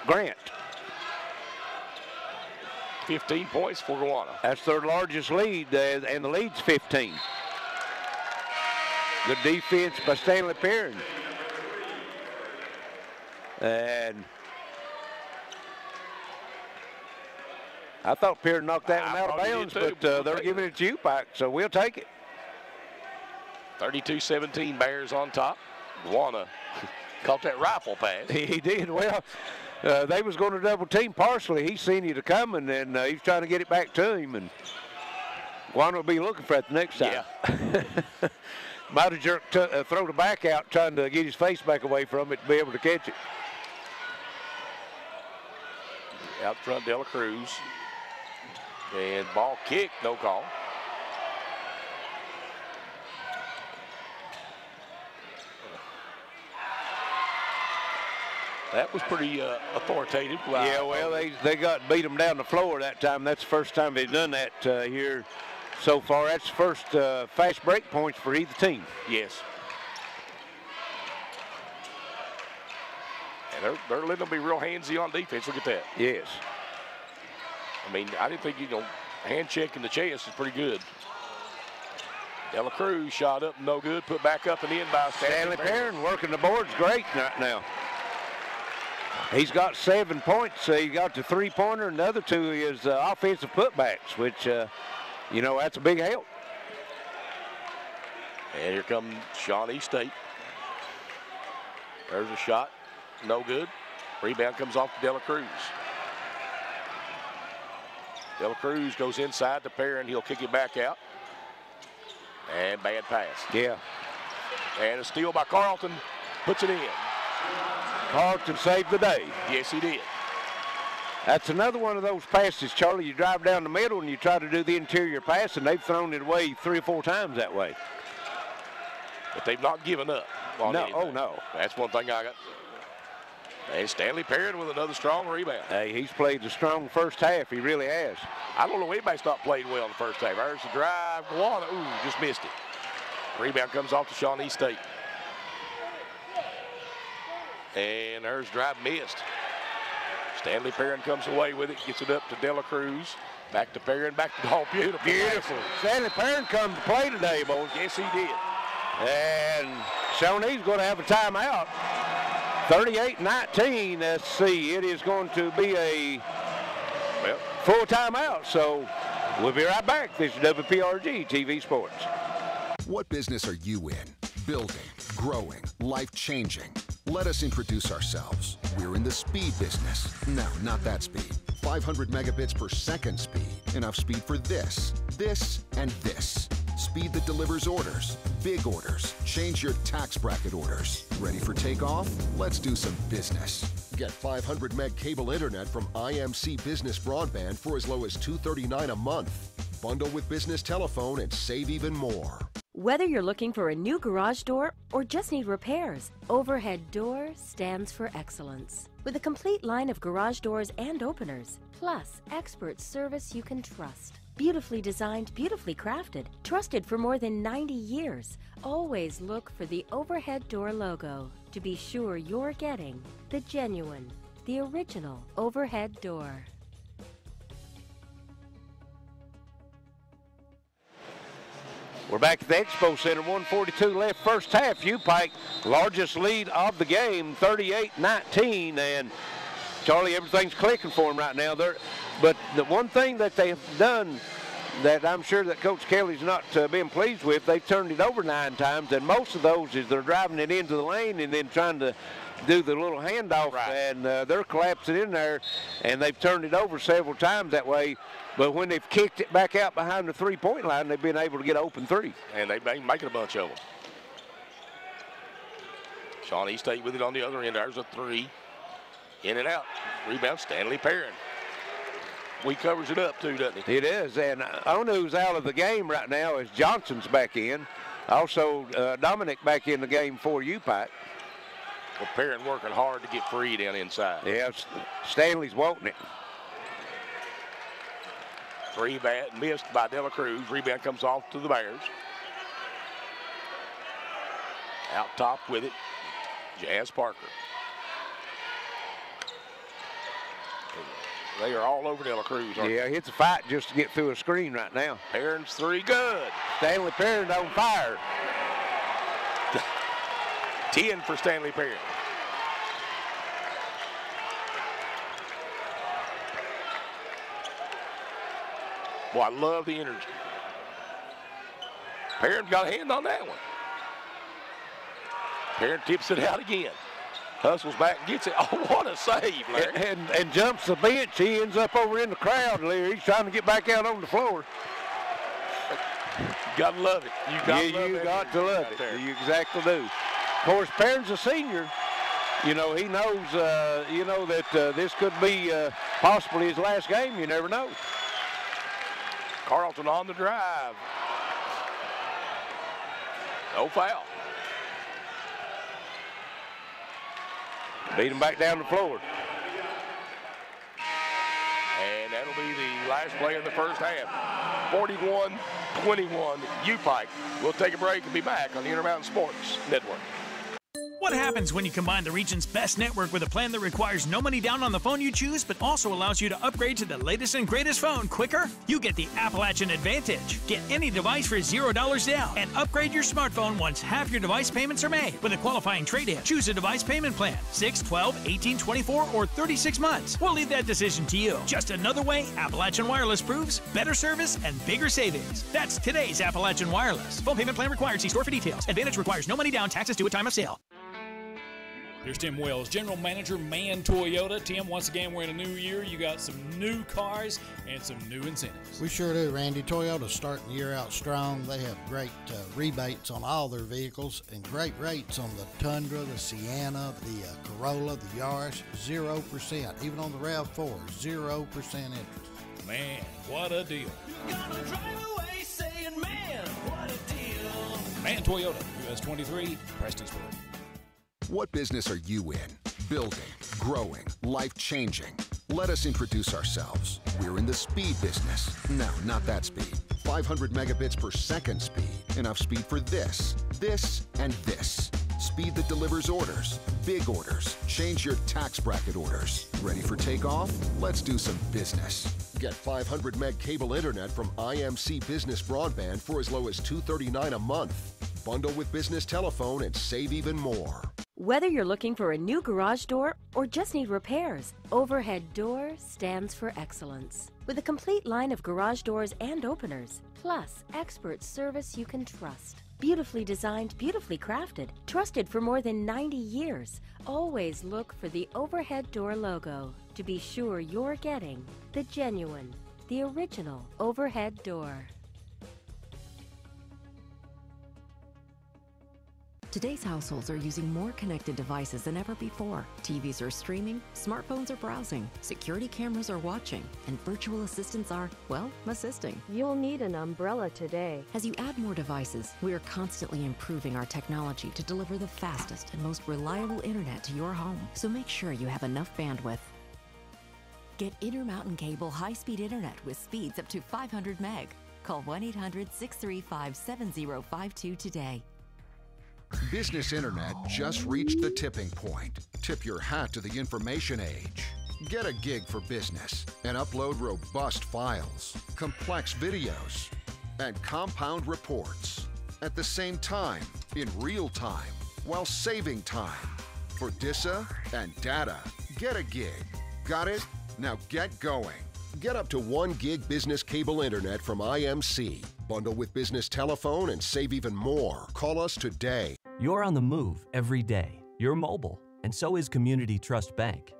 Grant. 15 points for Gowanus. That's their largest lead, and the lead's 15. Good defense by Stanley Perrin. And I thought Perrin knocked that one out of bounds, but they're giving it to UPike, so we'll take it. 32-17, Bears on top. Gowanus caught that rifle pass. He did. Well, they was going to double team partially. He seen it coming, and he's trying to get it back to him, and Gowanus will be looking for it the next time. Yeah. Might have jerked, throw the back out, trying to get his face back away from it to be able to catch it. Out front, De La Cruz. And ball kick, no call. That was pretty authoritative. Yeah, well, they beat them down the floor that time. That's the first time they've done that here so far. That's the first fast break points for either team. Yes. And they're letting them be real handsy on defense. Look at that. Yes. I mean, I didn't think, hand check in the chest is pretty good. De La Cruz shot up, no good. Put back up and in by Stanley Perrin working the boards great right now. He's got 7 points. He got the three-pointer, and the other two is offensive putbacks, which, that's a big help. And here comes Shawnee State. There's a shot, no good. Rebound comes off to De La Cruz. De La Cruz goes inside to Perrin. He'll kick it back out. And bad pass. Yeah. And a steal by Carlton. Puts it in. Carlton saved the day. Yes, he did. That's another one of those passes, Charlie. You drive down the middle and you try to do the interior pass, and they've thrown it away 3 or 4 times that way. But they've not given up. No, oh no. That's one thing I got. And Stanley Perrin with another strong rebound. Hey, he's played a strong first half. He really has. I don't know anybody's not played well in the first half. There's the drive. Gowanus, just missed it. Rebound comes off to Shawnee State. And there's drive missed. Stanley Perrin comes away with it, gets it up to De La Cruz. Back to Perrin, back to beautiful. Beautiful. Stanley Perrin come to play today, boys. Yes, he did. And Shawnee's going to have a timeout. 38-19. Let's see. It is going to be a full timeout. So we'll be right back. This is WPRG TV Sports. What business are you in? Building, growing, life-changing. Let us introduce ourselves. We're in the speed business. No, not that speed. 500 megabits per second speed. Enough speed for this, and this. Speed that delivers orders, big orders. Change your tax bracket orders. Ready for takeoff? Let's do some business. Get 500 meg cable internet from IMC Business Broadband for as low as $239 a month. Bundle with business telephone and save even more. Whether you're looking for a new garage door or just need repairs, Overhead Door stands for excellence. With a complete line of garage doors and openers, plus expert service you can trust. Beautifully designed, beautifully crafted, trusted for more than 90 years. Always look for the Overhead Door logo to be sure you're getting the genuine, the original Overhead Door. We're back at the Expo Center, 1:42 left first half. UPike, largest lead of the game, 38-19. And Charlie, everything's clicking for them right now. But the one thing that they have done that I'm sure that Coach Kelly's not been pleased with, they've turned it over 9 times, and most of those is they're driving it into the lane and then trying to do the little handoff, and they're collapsing in there, and they've turned it over several times that way. But when they've kicked it back out behind the three-point line, they've been able to get open 3. And they've been making a bunch of them. Shawnee State with it on the other end. There's a 3. In and out. Rebound, Stanley Perrin. We covers it up too, doesn't he? It is, and Onu's out of the game right now as Johnson's back in. Also, Dominic back in the game for UPike. Well, Perrin working hard to get free down inside. Yeah, Stanley's wanting it. 3 bad, missed by De La Cruz. Rebound comes off to the Bears. Out top with it, Jazz Parker. They are all over De La Cruz. Yeah, it's a fight just to get through a screen right now. Perrin's three, good. Stanley Perrin on fire. 10 for Stanley Perrin. Boy, I love the energy. Perrin got a hand on that one. Perrin tips it out again. Hustles back and gets it. Oh, what a save, Larry. And jumps the bench. He ends up over in the crowd, Larry. He's trying to get back out on the floor. You got to love it. You got to love it. You exactly do. Of course, Perrin's a senior. You know, he knows, that this could be possibly his last game. You never know. Carlton on the drive. No foul. Beat him back down the floor. And that'll be the last play of the first half. 41-21, UPike. We'll take a break and be back on the Intermountain Sports Network. What happens when you combine the region's best network with a plan that requires no money down on the phone you choose, but also allows you to upgrade to the latest and greatest phone quicker? You get the Appalachian Advantage. Get any device for $0 down and upgrade your smartphone once half your device payments are made. With a qualifying trade-in, choose a device payment plan, 6, 12, 18, 24, or 36 months. We'll leave that decision to you. Just another way Appalachian Wireless proves better service and bigger savings. That's today's Appalachian Wireless. Phone payment plan required. See store for details. Advantage requires no money down. Taxes due at time of sale. Here's Tim Wells, General Manager, Man Toyota. Tim, once again, we're in a new year. You got some new cars and some new incentives. We sure do, Randy. Toyota's starting the year out strong. They have great rebates on all their vehicles and great rates on the Tundra, the Sienna, the Corolla, the Yaris, 0%. Even on the RAV4, 0% interest. Man, what a deal. You're gonna drive away saying, man, what a deal. Man Toyota, US 23, Prestonsburg. What business are you in? Building, growing, life-changing. Let us introduce ourselves. We're in the speed business. No, not that speed. 500 megabits per second speed. Enough speed for this, and this. Speed that delivers orders, big orders. Change your tax bracket orders. Ready for takeoff? Let's do some business. Get 500 meg cable internet from IMC Business Broadband for as low as $239 a month. Bundle with business telephone and save even more. Whether you're looking for a new garage door or just need repairs, Overhead Door stands for excellence. With a complete line of garage doors and openers, plus expert service you can trust. Beautifully designed, beautifully crafted, trusted for more than 90 years. Always look for the Overhead Door logo to be sure you're getting the genuine, the original Overhead Door. Today's households are using more connected devices than ever before. TVs are streaming, smartphones are browsing, security cameras are watching, and virtual assistants are, well, assisting. You'll need an umbrella today. As you add more devices, we are constantly improving our technology to deliver the fastest and most reliable internet to your home. So make sure you have enough bandwidth. Get Intermountain Cable high-speed internet with speeds up to 500 meg. Call 1-800-635-7052 today. Business internet just reached the tipping point. Tip your hat to the information age. Get a gig for business and upload robust files, complex videos, and compound reports at the same time, in real time, while saving time. For DISA and data, get a gig. Got it? Now get going. Get up to 1 gig business cable internet from IMC. Bundle with business telephone and save even more. Call us today. You're on the move every day. You're mobile, and so is Community Trust Bank.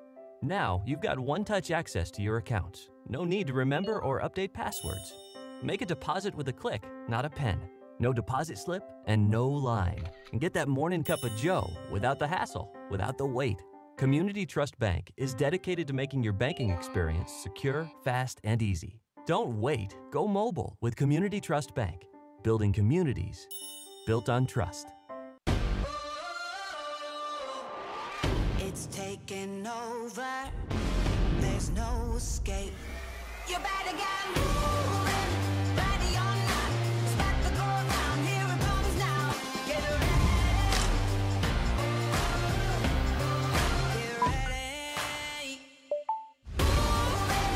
Now, you've got one-touch access to your accounts. No need to remember or update passwords. Make a deposit with a click, not a pen. No deposit slip and no line. And get that morning cup of joe without the hassle, without the wait. Community Trust Bank is dedicated to making your banking experience secure, fast, and easy. Don't wait. Go mobile with Community Trust Bank. Building communities built on trust. It's taking over. There's no escape. You better get moving. Ready or not. It's about to go down. Here it comes now. Get ready. Get ready. Moving.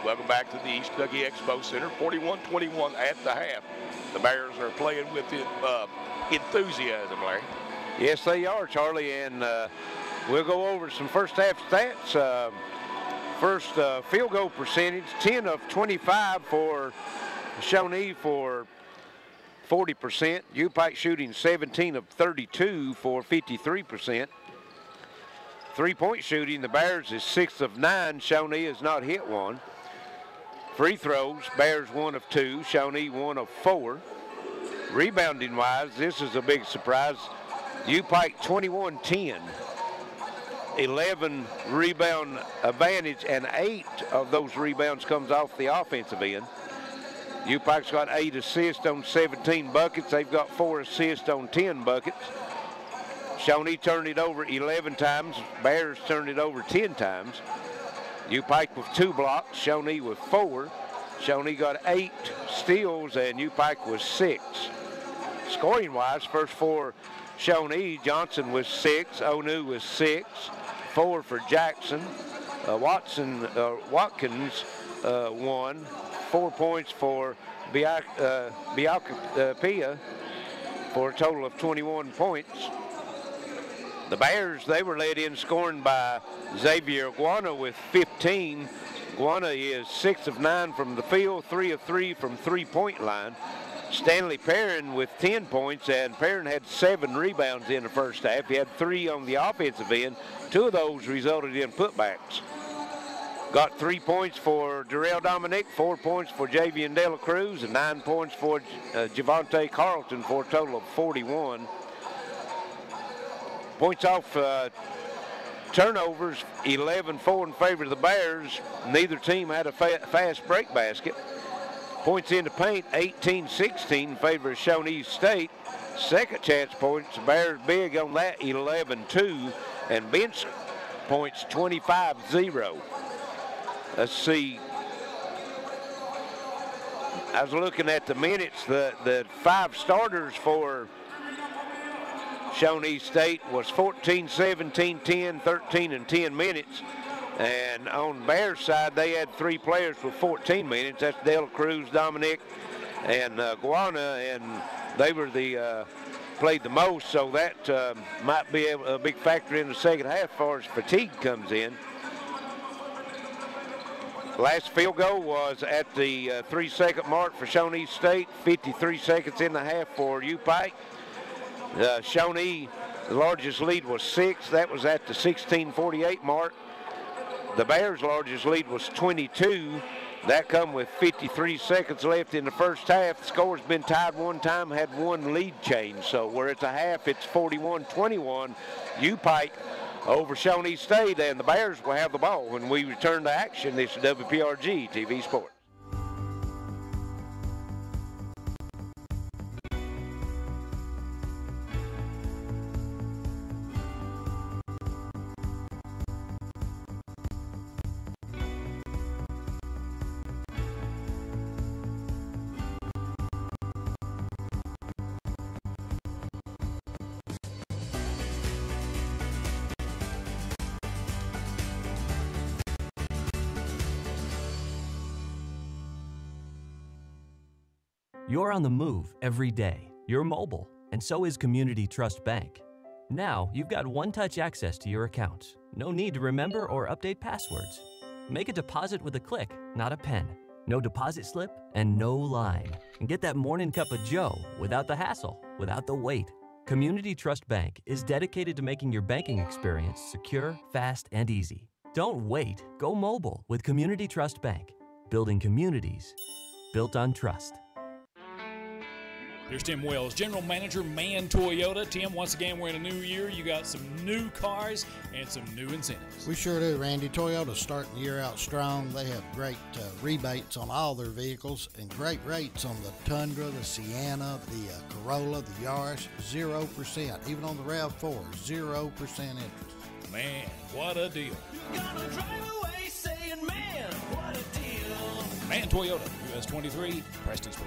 Welcome back to the East Kentucky Expo Center. 41-21 at the half. The Bears are playing with enthusiasm, Larry. Yes, they are, Charlie, and we'll go over some first half stats. First field goal percentage, 10 of 25 for Shawnee for 40%. UPike shooting 17 of 32 for 53%. Three-point shooting, the Bears is 6 of 9. Shawnee has not hit one. Free throws, Bears 1 of 2. Shawnee 1 of 4. Rebounding-wise, this is a big surprise. UPike 21-10. 11 rebound advantage, and 8 of those rebounds comes off the offensive end. UPike's got 8 assists on 17 buckets. They've got 4 assists on 10 buckets. Shawnee turned it over 11 times. Bears turned it over 10 times. UPike with 2 blocks, Shawnee with 4. Shawnee got 8 steals, and UPike was 6. Scoring-wise, first 4 Shawnee, Johnson was 6, Onu was 6, 4 for Jackson, Watkins 1, 4 points for Bialcapia for a total of 21 points. The Bears, they were led in scoring by Xavier Guana with 15. Guana is 6 of 9 from the field, 3 of 3 from three-point line. Stanley Perrin with 10 points, and Perrin had 7 rebounds in the first half. He had 3 on the offensive end. 2 of those resulted in putbacks. Got 3 points for Darrell Dominic, 4 points for Javian De La Cruz, and 9 points for Javante Carlton for a total of 41. Points off turnovers, 11-4 in favor of the Bears. Neither team had a fast break basket. Points into paint, 18-16 in favor of Shawnee State. Second chance points, the Bears big on that, 11-2. And bench points, 25-0. Let's see. I was looking at the minutes. The 5 starters for Shawnee State was 14, 17, 10, 13, and 10 minutes. And on Bears side, they had 3 players with 14 minutes. That's De La Cruz, Dominic, and Guana, and they were played the most. So that might be a big factor in the second half as far as fatigue comes in. Last field goal was at the 3-second mark for Shawnee State. 53 seconds in the half for UPike. Shawnee, the largest lead was 6. That was at the 16:48 mark. The Bears' largest lead was 22. That come with 53 seconds left in the first half. The score's been tied one time, had 1 lead change. So we're at the half, it's 41-21. UPike over Shawnee State, and the Bears will have the ball when we return to action. This is WPRG TV Sports. You're on the move every day. You're mobile, and so is Community Trust Bank. Now, you've got one-touch access to your accounts. No need to remember or update passwords. Make a deposit with a click, not a pen. No deposit slip and no line. And get that morning cup of joe without the hassle, without the wait. Community Trust Bank is dedicated to making your banking experience secure, fast, and easy. Don't wait. Go mobile with Community Trust Bank. Building communities built on trust. Here's Tim Wells, General Manager, Man Toyota. Tim, once again, we're in a new year. You got some new cars and some new incentives. We sure do, Randy. Toyota's starting the year out strong. They have great rebates on all their vehicles and great rates on the Tundra, the Sienna, the Corolla, the Yaris, 0%. Even on the RAV4, 0% interest. Man, what a deal. You're gonna drive away saying, man, what a deal. Man Toyota, US 23, Prestonsburg.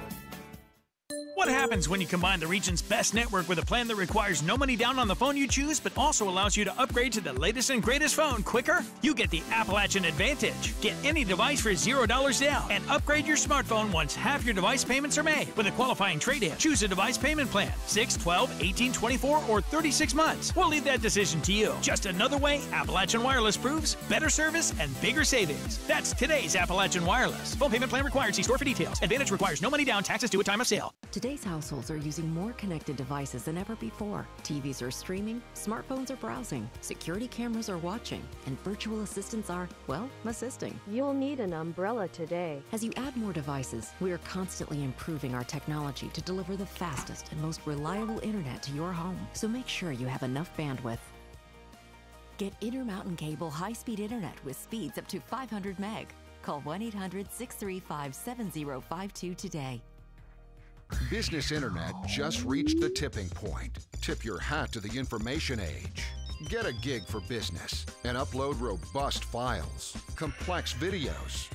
What happens when you combine the region's best network with a plan that requires no money down on the phone you choose, but also allows you to upgrade to the latest and greatest phone quicker? You get the Appalachian Advantage. Get any device for $0 down and upgrade your smartphone once half your device payments are made. With a qualifying trade-in, choose a device payment plan, 6, 12, 18, 24, or 36 months. We'll leave that decision to you. Just another way Appalachian Wireless proves better service and bigger savings. That's today's Appalachian Wireless. Phone payment plan required. See store for details. Advantage requires no money down. Taxes due at time of sale. Today's households are using more connected devices than ever before. TVs are streaming, smartphones are browsing, security cameras are watching, and virtual assistants are, well, assisting. You'll need an umbrella today. As you add more devices, we are constantly improving our technology to deliver the fastest and most reliable internet to your home. So make sure you have enough bandwidth. Get Intermountain Cable high-speed internet with speeds up to 500 meg. Call 1-800-635-7052 today. Business internet just reached the tipping point. Tip your hat to the information age. Get a gig for business and upload robust files, complex videos,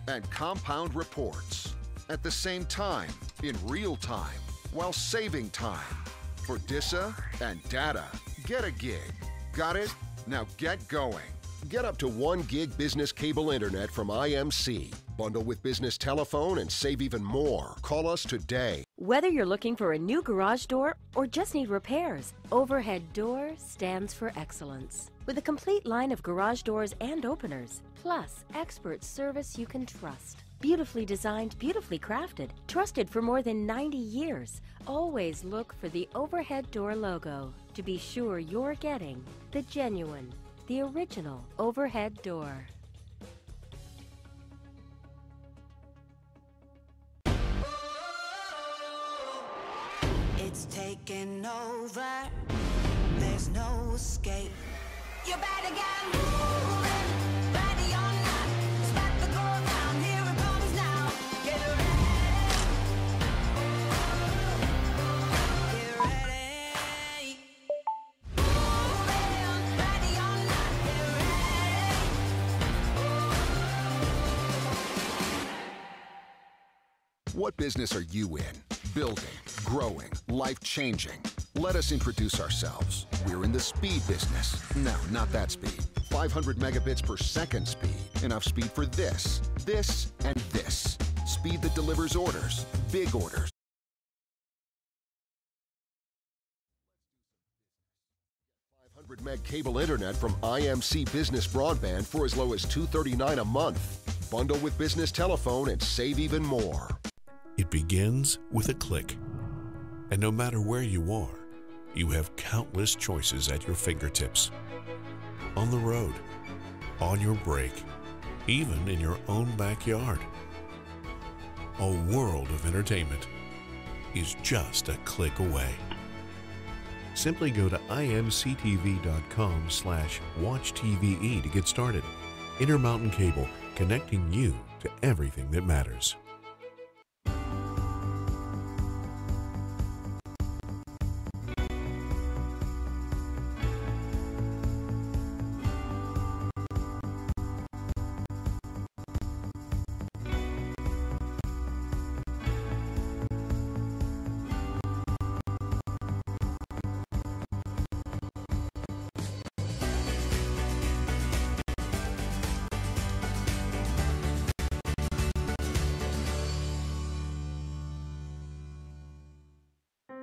and compound reports at the same time, in real time, while saving time. For DISA and data, get a gig. Got it? Now get going. Get up to 1 gig business cable internet from IMC. Bundle with business telephone and save even more. Call us today. Whether you're looking for a new garage door or just need repairs, Overhead Door stands for excellence. With a complete line of garage doors and openers, plus expert service you can trust. Beautifully designed, beautifully crafted, trusted for more than 90 years. Always look for the Overhead Door logo to be sure you're getting the genuine, the original overhead door. It's taking over. There's no escape. You better get moving. Ready or not. Start to go down. Here it comes now. Get ready. Get ready. Moving. Ready or not. Get ready. What business are you in? Building, growing, life-changing. Let us introduce ourselves. We're in the speed business. No, not that speed. 500 megabits per second speed. Enough speed for this, this, and this. Speed that delivers orders, big orders. 500 meg cable internet from IMC Business Broadband for as low as $239 a month. Bundle with business telephone and save even more. It begins with a click. And no matter where you are, you have countless choices at your fingertips. On the road, on your break, even in your own backyard. A world of entertainment is just a click away. Simply go to imctv.com/watchtve to get started. Intermountain Cable, connecting you to everything that matters.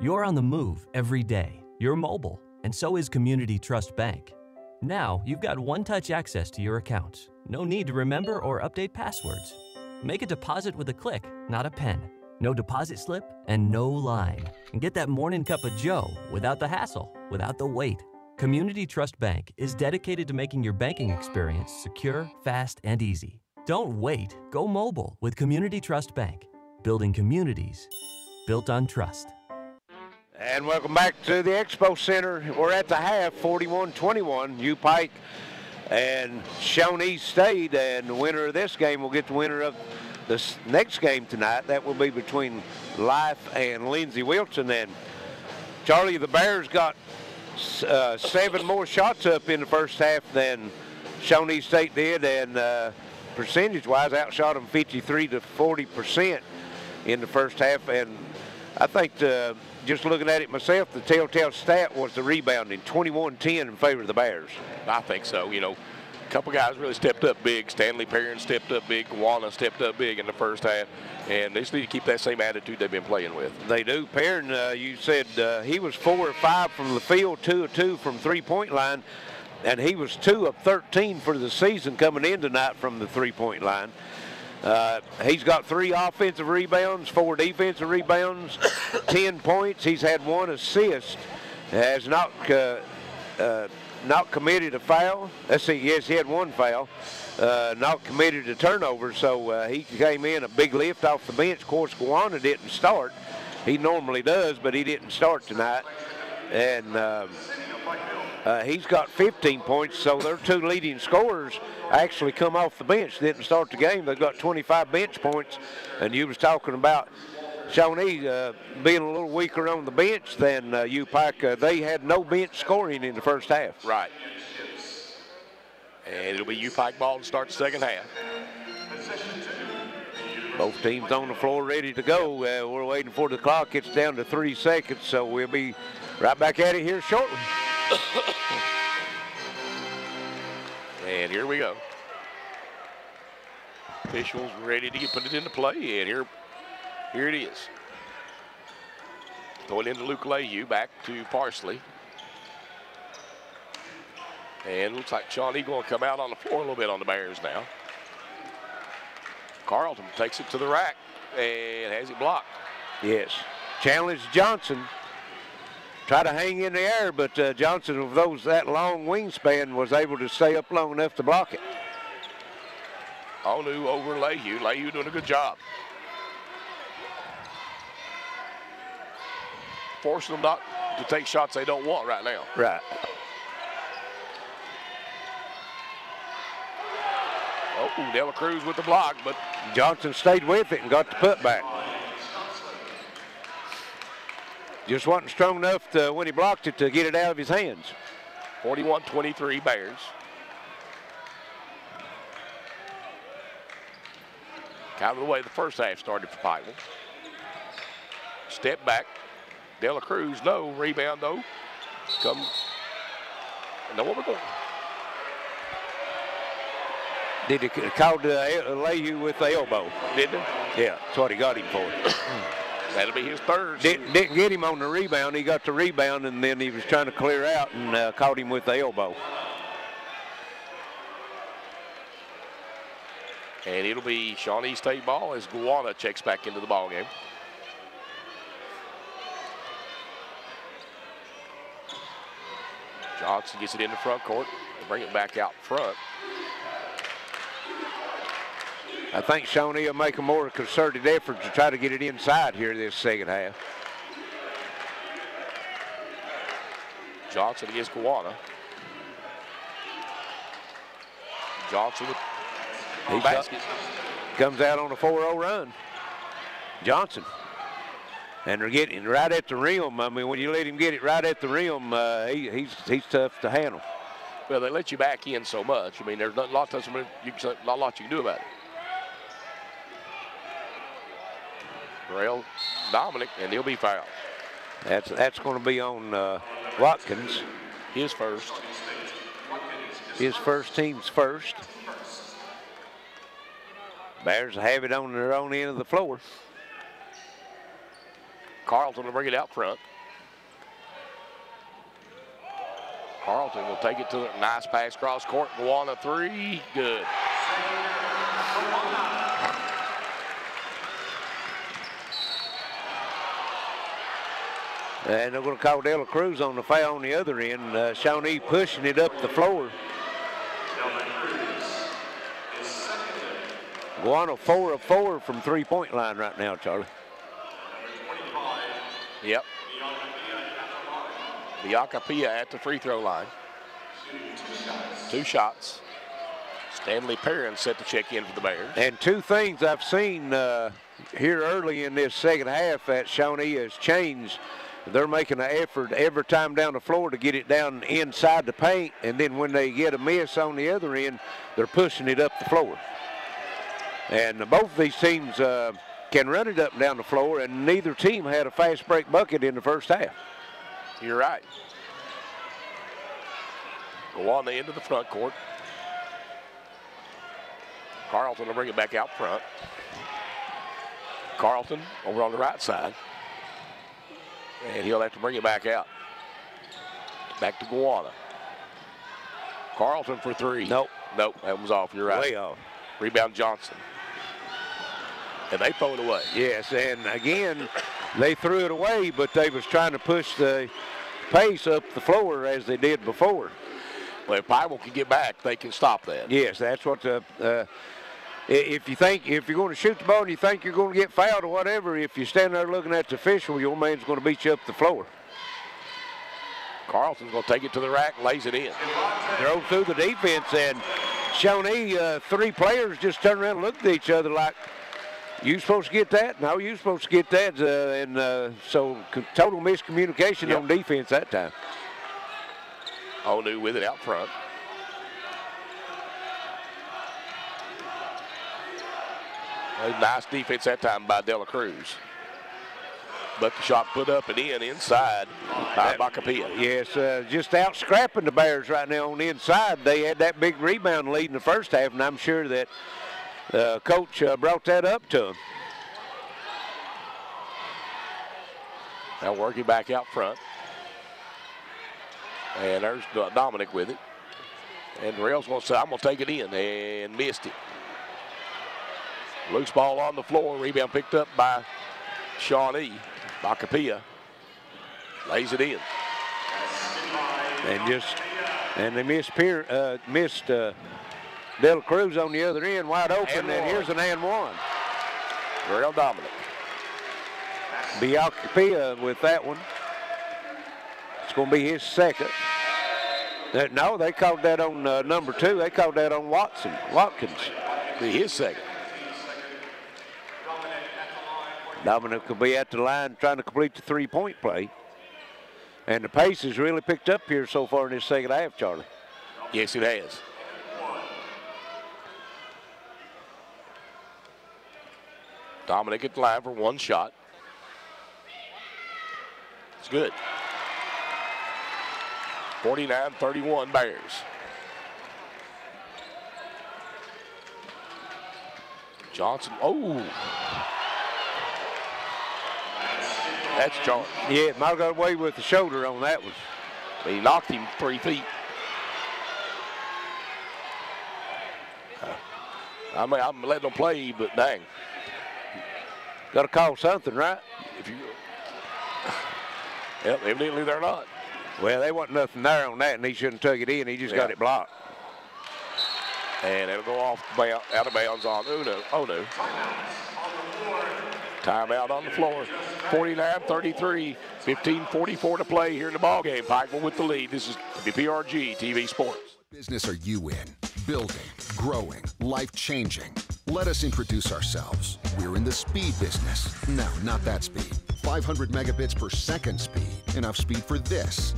You're on the move every day. You're mobile, and so is Community Trust Bank. Now, you've got one-touch access to your accounts. No need to remember or update passwords. Make a deposit with a click, not a pen. No deposit slip and no line. And get that morning cup of joe without the hassle, without the wait. Community Trust Bank is dedicated to making your banking experience secure, fast, and easy. Don't wait. Go mobile with Community Trust Bank. Building communities built on trust. And welcome back to the Expo Center. We're at the half, 41-21, UPike and Shawnee State. And the winner of this game will get the winner of this next game tonight. That will be between Life and Lindsey Wilson. And Charlie, the Bears got 7 more shots up in the first half than Shawnee State did, and percentage-wise outshot them 53 to 40% in the first half. And I think just looking at it myself, the telltale stat was the rebounding, 21-10 in favor of the Bears. I think so. You know, a couple guys really stepped up big. Stanley Perrin stepped up big. Kawana stepped up big in the first half. And they just need to keep that same attitude they've been playing with. They do. Perrin, you said he was 4 of 5 from the field, 2 of 2 from three-point line. And he was 2 of 13 for the season coming in tonight from the three-point line. He's got 3 offensive rebounds, 4 defensive rebounds, 10 points. He's had 1 assist. Has not committed a foul. Let's see, yes, he had 1 foul. Not committed a turnover, so he came in a big lift off the bench. Of course, Kawana didn't start. He normally does, but he didn't start tonight. And he's got 15 points, so their 2 leading scorers actually come off the bench, didn't start the game. They've got 25 bench points, and you was talking about Shawnee being a little weaker on the bench than UPike. They had no bench scoring in the first half. Right. And it'll be UPike ball to start the second half. Both teams on the floor ready to go. We're waiting for the clock. It's down to 3 seconds, so we'll be right back at it here shortly. And here we go. Officials ready to put it into play, and here it is. Going into Luke Layhew, back to Parsley. And looks like Shawnee going to come out on the floor a little bit on the Bears now. Carlton takes it to the rack and has it blocked. Yes. Challenge Johnson. Try to hang in the air, but Johnson, with that long wingspan, was able to stay up long enough to block it. Onu over Layhew. Layhew doing a good job. Forcing them not to take shots they don't want right now. Right. Oh, Dela Cruz with the block, but Johnson stayed with it and got the putback. Just wasn't strong enough to, when he blocked it, to get it out of his hands. 41-23 Bears. Kind of the way the first half started for Pikeville. Step back. Dela Cruz, no. Rebound, though. Come. Know what we're going. Did he call Layhew with the elbow? Didn't he? Yeah, that's what he got him for. That'll be his third. Didn't get him on the rebound. He got the rebound, and then he was trying to clear out and caught him with the elbow. And it'll be Shawnee State ball as Guana checks back into the ball game. Johnson gets it in the front court. Bring it back out front. I think Shawnee will make a more concerted effort to try to get it inside here this second half. Johnson against Kawana. Johnson with the basket. Comes out on a 4-0 run. Johnson. And they're getting right at the rim. I mean, when you let him get it right at the rim, he's tough to handle. Well, they let you back in so much. I mean, there's not a lot you can do about it. Rail Dominic, and he'll be fouled. That's going to be on Watkins. His first. His first, team's first. Bears have it on their own end of the floor. Carlton will bring it out front. Carlton will take it to a nice pass cross court. Guana 3, good. And they're going to call Dela Cruz on the foul on the other end. Shawnee pushing it up the floor. Guana 4 of 4 from three-point line right now, Charlie. Yep. Biakapia at the free throw line. 2 shots. Stanley Perrin set to check in for the Bears. And 2 things I've seen here early in this second half that Shawnee has changed. They're making an effort every time down the floor to get it down inside the paint, and then when they get a miss on the other end, they're pushing it up the floor. And both of these teams can run it up and down the floor, and neither team had a fast break bucket in the first half. You're right. Go on the end of the front court. Carlton will bring it back out front. Carlton over on the right side. And he'll have to bring it back out. Back to Guana. Carlton for three. Nope. Nope, that was off. You're right. Way off. Rebound Johnson. And they throw it away. Yes, and again, they threw it away, but they was trying to push the pace up the floor as they did before. Well, if Pikeville can get back, they can stop that. Yes, that's what the if you're going to shoot the ball and you think you're going to get fouled or whatever, if you stand there looking at the official, your man's going to beat you up the floor. Carlton's going to take it to the rack, lays it in. Drove through the defense, and Shawnee, three players just turned around and looked at each other like, you supposed to get that? No, you supposed to get that. So total miscommunication on defense that time. Onu with it out front. Nice defense that time by Dela Cruz. But the shot put up and in inside by Bacapia. Yes, just out scrapping the Bears right now on the inside. They had that big rebound lead in the first half, and I'm sure that coach brought that up to him. Now working back out front. And there's Dominic with it. And Rail's going to say, I'm going to take it in, and missed it. Loose ball on the floor. Rebound picked up by Shawnee. Bacapia lays it in. And they missed Dela Cruz on the other end, wide open, and here's an and one. Rail Dominic. Bacapia with that one. It's going to be his second. No, they called that on number 2. They called that on Watkins. Be his second. Dominic will be at the line trying to complete the three-point play. And the pace has really picked up here so far in this second half, Charlie. Yes, it has. Dominic at the line for one shot. It's good. 49-31 Bears. Johnson, oh. That's charged. Yeah, might have got away with the shoulder on that one. He knocked him 3 feet. I'm letting them play, but dang. Got to call something, right? Yep, evidently they're not. Well, there wasn't nothing there on that, and he shouldn't have took it in. He just got it blocked. And it'll go off out of bounds on Uno. Oh, no. Timeout on the floor. 49-33, 15:44 to play here in the ballgame. Pikeville with the lead. This is WPRG TV Sports. What business are you in? Building, growing, life-changing. Let us introduce ourselves. We're in the speed business. No, not that speed. 500 megabits per second speed. Enough speed for this,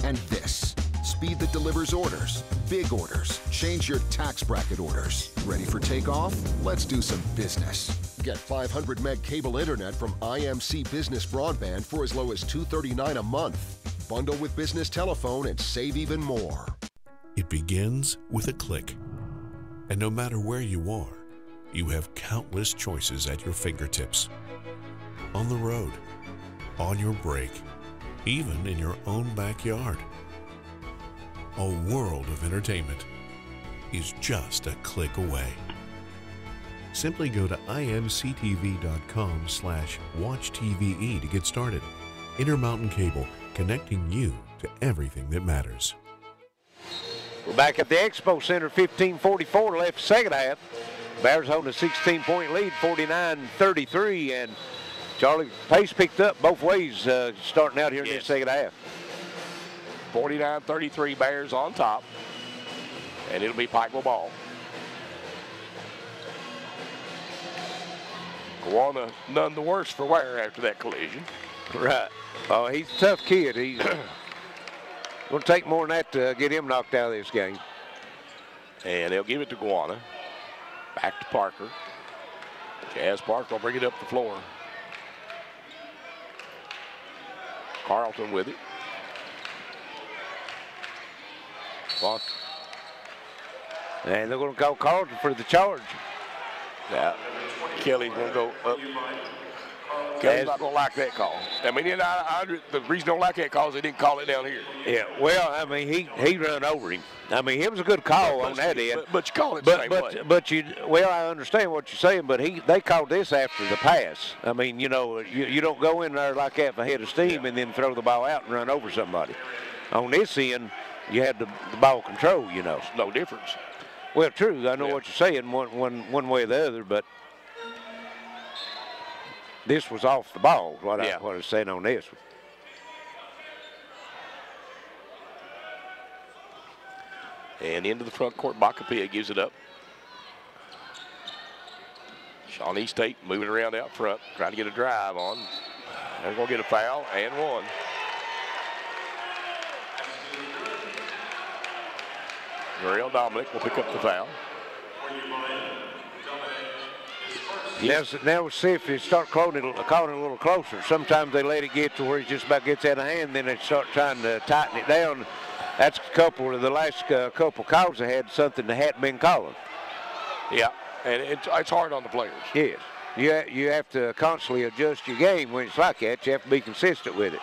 and this. Speed that delivers orders, big orders. Change your tax bracket orders. Ready for takeoff? Let's do some business. Get 500 meg cable internet from IMC Business Broadband for as low as $239 a month. Bundle with business telephone and save even more. It begins with a click. And no matter where you are, you have countless choices at your fingertips. On the road, on your break, even in your own backyard. A world of entertainment is just a click away. Simply go to imctv.com/watchtve to get started. Intermountain Cable, connecting you to everything that matters. We're back at the Expo Center, 15:44 left second half. Bears holding a 16-point lead, 49-33, and Charlie, pace picked up both ways starting out here in the second half. 49-33 Bears on top, and it'll be Pikeville ball. Guana none the worse for wear after that collision. Right. Oh, he's a tough kid. He's going to take more than that to get him knocked out of this game. And they'll give it to Guana. Back to Parker. Jazz Park will bring it up the floor. Carlton with it. Well, and they're going to call Carlton for the charge. Yeah, Kelly's going to go up. Kelly's not going to like that call. I mean, the reason they don't like that call is they didn't call it down here. Yeah, well, I mean, he run over him. I mean, it was a good call on that end. But you call it the same way. But well, I understand what you're saying, but they called this after the pass. I mean, you know, you don't go in there like that for head of steam and then throw the ball out and run over somebody. On this end, you had the ball control, you know. No difference. Well, true. I know what you're saying one way or the other, but this was off the ball, what I was saying on this one. And into the front court, Bacapia gives it up. Shawnee State moving around out front, trying to get a drive on. They're going to get a foul and one. Muriel Dominic will pick up the foul. Yes, now we'll see if they start calling it a little closer. Sometimes they let it get to where it just about gets out of hand, then they start trying to tighten it down. That's a couple of the last couple calls they had, something they hadn't been calling. Yeah, and it's hard on the players. Yes, you have to constantly adjust your game when it's like that. You have to be consistent with it.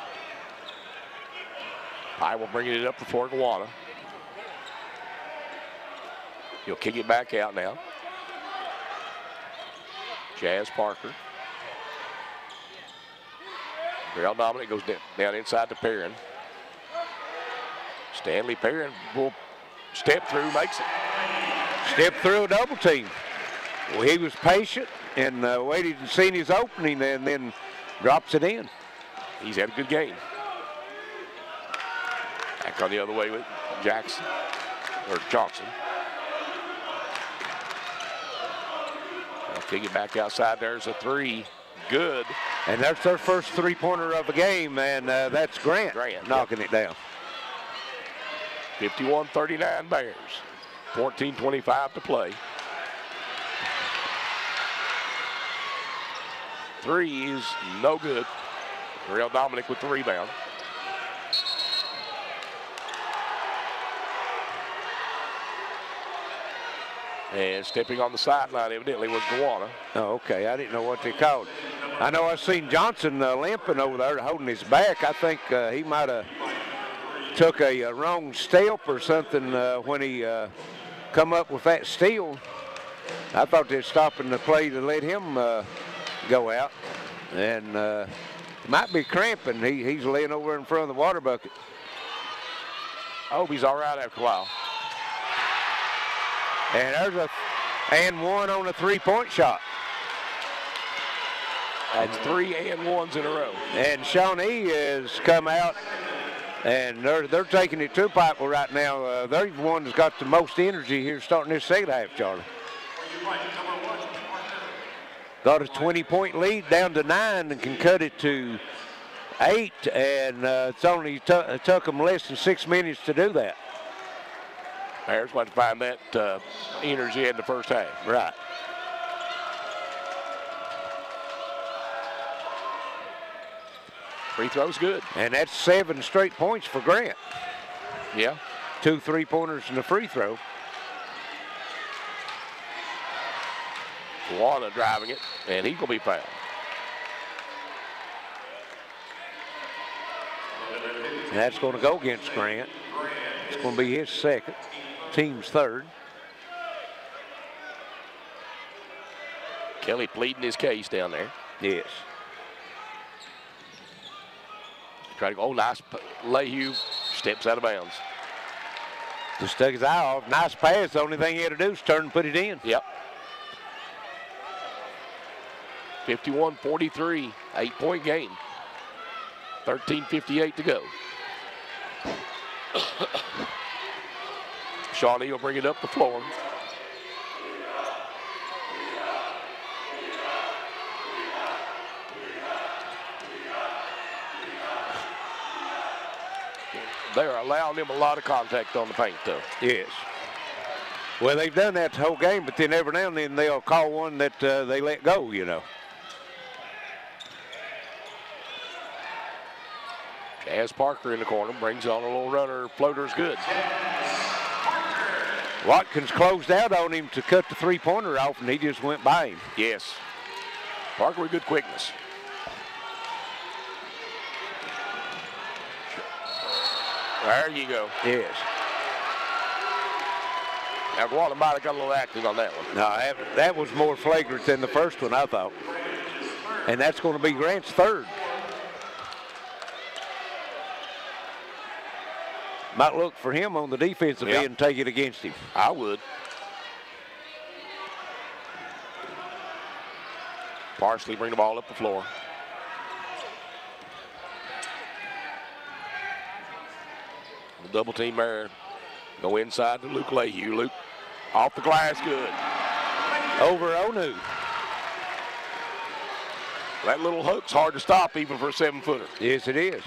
I will bring it up before Gowanna. He'll kick it back out now. Jazz Parker. Muriel Dominic goes down inside to Perrin. Stanley Perrin will step through, makes it. Step through a double team. Well, he was patient and waited and seen his opening and then drops it in. He's had a good game. Back on the other way with Jackson, or Johnson. I'll kick it back outside. There's a three. Good. And that's their first three-pointer of the game, and that's Grant knocking it down. 51-39 Bears. 14:25 to play. Three is no good. Muriel Dominic with the rebound. And stepping on the sideline evidently was Gowanna. Oh, okay. I didn't know what they called. I know I seen Johnson limping over there holding his back. I think he might have took a wrong step or something when he come up with that steal. I thought they were stopping the play to let him go out. And might be cramping. He's laying over in front of the water bucket. I hope he's all right after a while. And there's and one on a three-point shot. That's 3 and 1s in a row. And Shawnee has come out, and they're taking it to Pikeville right now. They're the one that's got the most energy here starting this second half, Charlie. Got a 20-point lead down to 9 and can cut it to 8, and it's only took them less than 6 minutes to do that. Bears want to find that energy in the first half. Right. Free throw's good. And that's 7 straight points for Grant. Yeah. 2 3-pointers and a free throw. Gowanna driving it, and he's going to be fouled. And that's going to go against Grant. It's going to be his second, team's third. Kelly pleading his case down there. Yes. Try to go, oh, nice. Lehue steps out of bounds. Just took his eye off. Nice pass. The only thing he had to do is turn and put it in. Yep. 51-43, 8-point game. 13:58 to go. Shawnee will bring it up the floor. They're allowing him a lot of contact on the paint, though. Yes. Well, they've done that the whole game, but then every now and then they'll call one that they let go, you know. Jazz Parker in the corner, brings on a little runner. Floater's good. Watkins closed out on him to cut the three-pointer off, and he just went by him. Yes. Parker with good quickness. There you go. Yes. Now, Guadalupe might have got a little active on that one. No, that was more flagrant than the first one, I thought. And that's going to be Grant's third. Might look for him on the defensive end and take it against him. I would. Parsley bring the ball up the floor. Double team there. Go inside to Luke Lehue. Luke off the glass, good. Over Onu. That little hook's hard to stop even for a 7-footer. Yes, it is.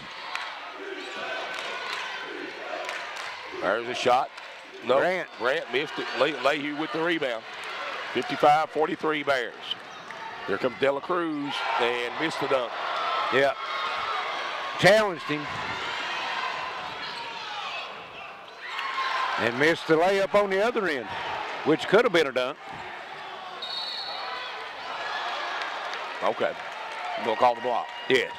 There's a shot. No, Grant missed it. Lehue with the rebound. 55-43 Bears. Here comes Dela Cruz and missed the dunk. Yeah. Challenged him. And missed the layup on the other end, which could have been a dunk. Okay. You're going to call the block. Yes.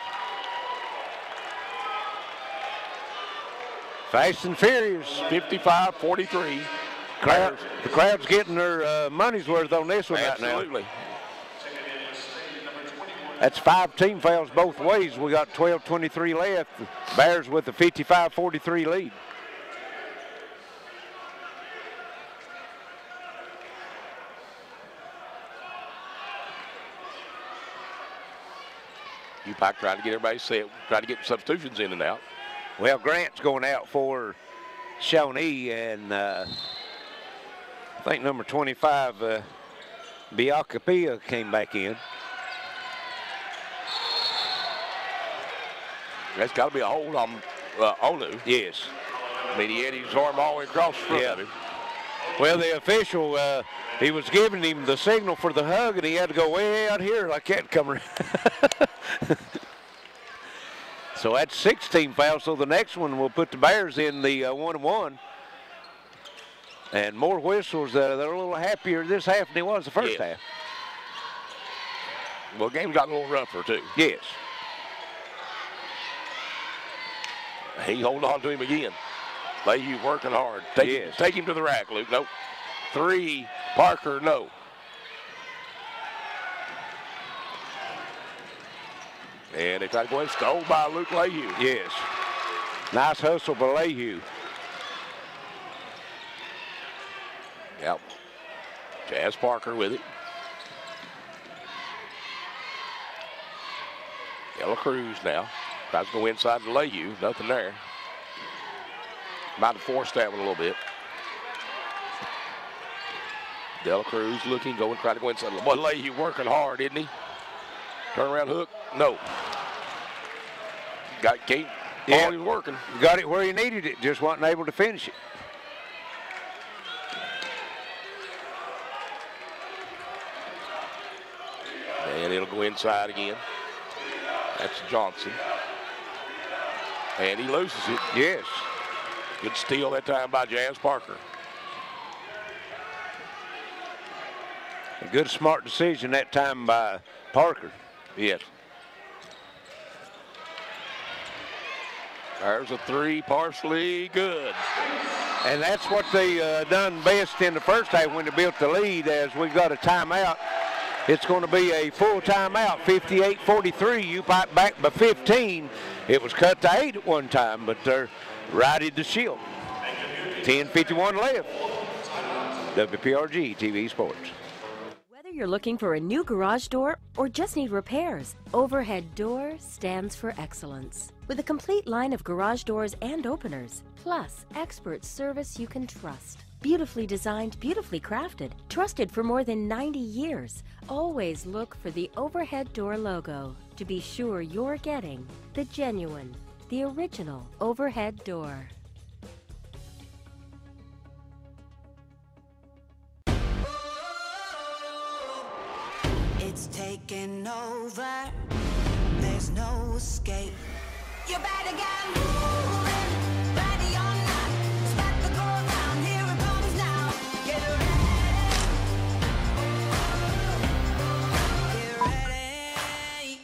Fast and furious. 55-43. The crowd's getting their money's worth on this one right now. Absolutely. That's 5 team fouls both ways. We got 12:23 left. Bears with a 55-43 lead. UPike trying to get everybody set, trying to get substitutions in and out. Well, Grant's going out for Shawnee, and I think number 25, Biakapia, came back in. That's got to be a hold on Onu. Yes. I mean, he had his arm all the way across the front of him. Well, the official, he was giving him the signal for the hug, and he had to go way out here like that, come around. So that's 16 fouls. So the next one will put the Bears in the 1-1. And more whistles. They're a little happier this half than it was the first half. Well, the game got a little rougher, too. Yes. He holding on to him again. Lehue working hard. Take him to the rack, Luke. Nope. 3, Parker, no. And they try to go in, stole by Luke Lehue. Yes. Nice hustle by Lehue. Yep. Jazz Parker with it. Dela Cruz now. Tries to go inside to Lehue. Nothing there. Might have forced that one a little bit. Dela Cruz looking, going, trying to go inside. But Lehue working hard, isn't he? Turnaround hook, no. Got Kate. Yeah, he was working. Got it where he needed it, just wasn't able to finish it. And it'll go inside again. That's Johnson. And he loses it. Yes. Good steal that time by Jazz Parker. A good smart decision that time by Parker. Yes. There's a 3, Parsley, good. And that's what they done best in the first half when they built the lead. As we got a timeout, it's going to be a full timeout, 58-43. UPike back by 15. It was cut to 8 at one time, but they're righted the shield. 10:51 left. WPRG TV Sports. Whether you're looking for a new garage door or just need repairs, Overhead Door stands for excellence. With a complete line of garage doors and openers, plus expert service you can trust. Beautifully designed, beautifully crafted, trusted for more than 90 years. Always look for the Overhead Door logo to be sure you're getting the genuine, the original Overhead Door. taking over. There's no escape. You better get moving, ready or not. It's about to go down. Here it comes now. Get ready. Get ready.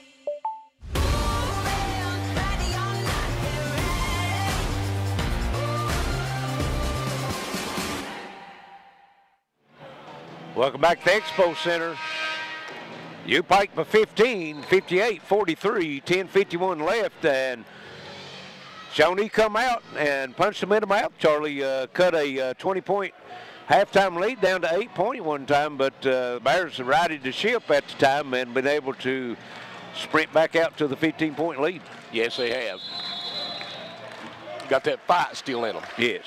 Moving, ready or not. Get ready. Welcome back to the Expo Center. UPike by 15, 58-43, 10:51 left, and Shawnee come out and punched them in the mouth. Charlie cut a 20-point halftime lead down to 8 point one time, but the Bears righted the ship at the time and been able to sprint back out to the 15-point lead. Yes, they have. Got that fight still in them. Yes.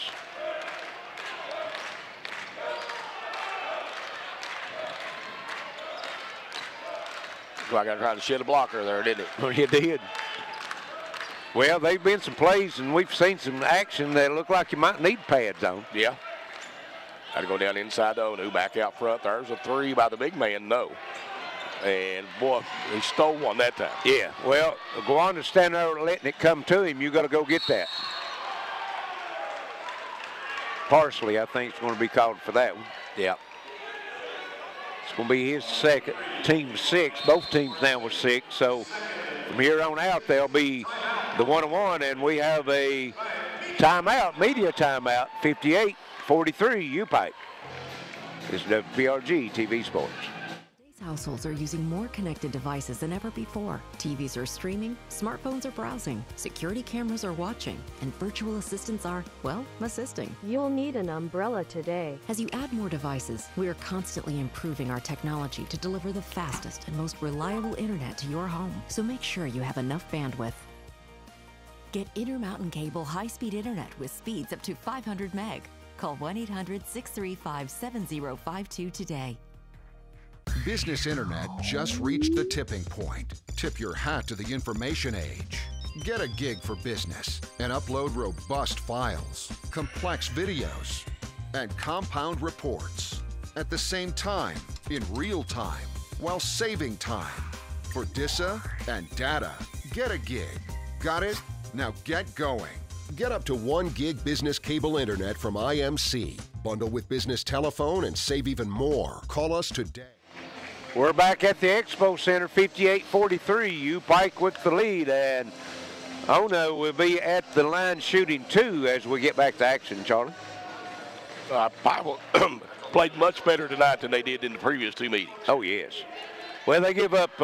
Like I tried to shed a blocker there, didn't it? Oh, you did. Well, they've been some plays, and we've seen some action that look like you might need pads on. Yeah. Got to go down inside to Onu, back out front. There's a three by the big man, no. And, boy, he stole one that time. Yeah, well, Gwanda's standing there letting it come to him. You got to go get that. Parsley, I think, is going to be called for that one. Yeah. It's going to be his second, team 6. Both teams now with 6. So from here on out, they'll be the 1-1, and we have a timeout, media timeout, 58-43 UPike. This is WPRG TV Sports. Today's households are using more connected devices than ever before. TVs are streaming, smartphones are browsing, security cameras are watching, and virtual assistants are, well, assisting. You'll need an umbrella today. As you add more devices, we are constantly improving our technology to deliver the fastest and most reliable internet to your home. So make sure you have enough bandwidth. Get Intermountain Cable high-speed internet with speeds up to 500 meg. Call 1-800-635-7052 today. Business internet just reached the tipping point. Tip your hat to the information age. Get a gig for business and upload robust files, complex videos, and compound reports at the same time, in real time, while saving time. For DISA and data, get a gig. Got it? Now get going. Get up to 1 gig business cable internet from IMC. Bundle with business telephone and save even more. Call us today. We're back at the Expo Center, 58-43. UPike with the lead, and Ono will be at the line shooting 2 as we get back to action, Charlie. Pike played much better tonight than they did in the previous 2 meetings. Oh, yes. Well, they give up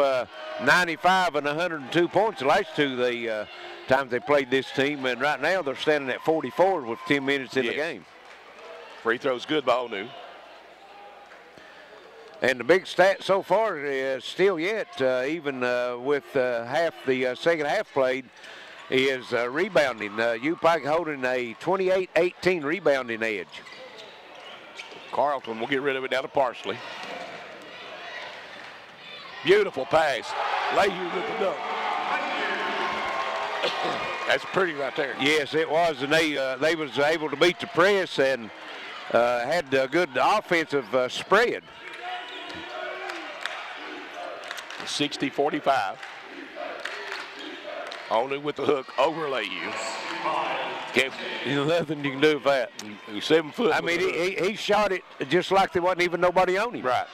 95 and 102 points the last 2 times they played this team, and right now they're standing at 44 with 10 minutes in the game. Free throw's good by Onu. And the big stat so far is still yet, even with half the second half played, is rebounding. UPike holding a 28-18 rebounding edge. Carlton will get rid of it down to Parsley. Beautiful pass. Leahy with the dunk. That's pretty right there. Yes, it was, and they was able to beat the press and had a good offensive spread. 60-45. Onu with the hook over Leahy. There's nothing you can do with that. He's 7 foot. I mean, he shot it just like there wasn't even nobody on him. Right.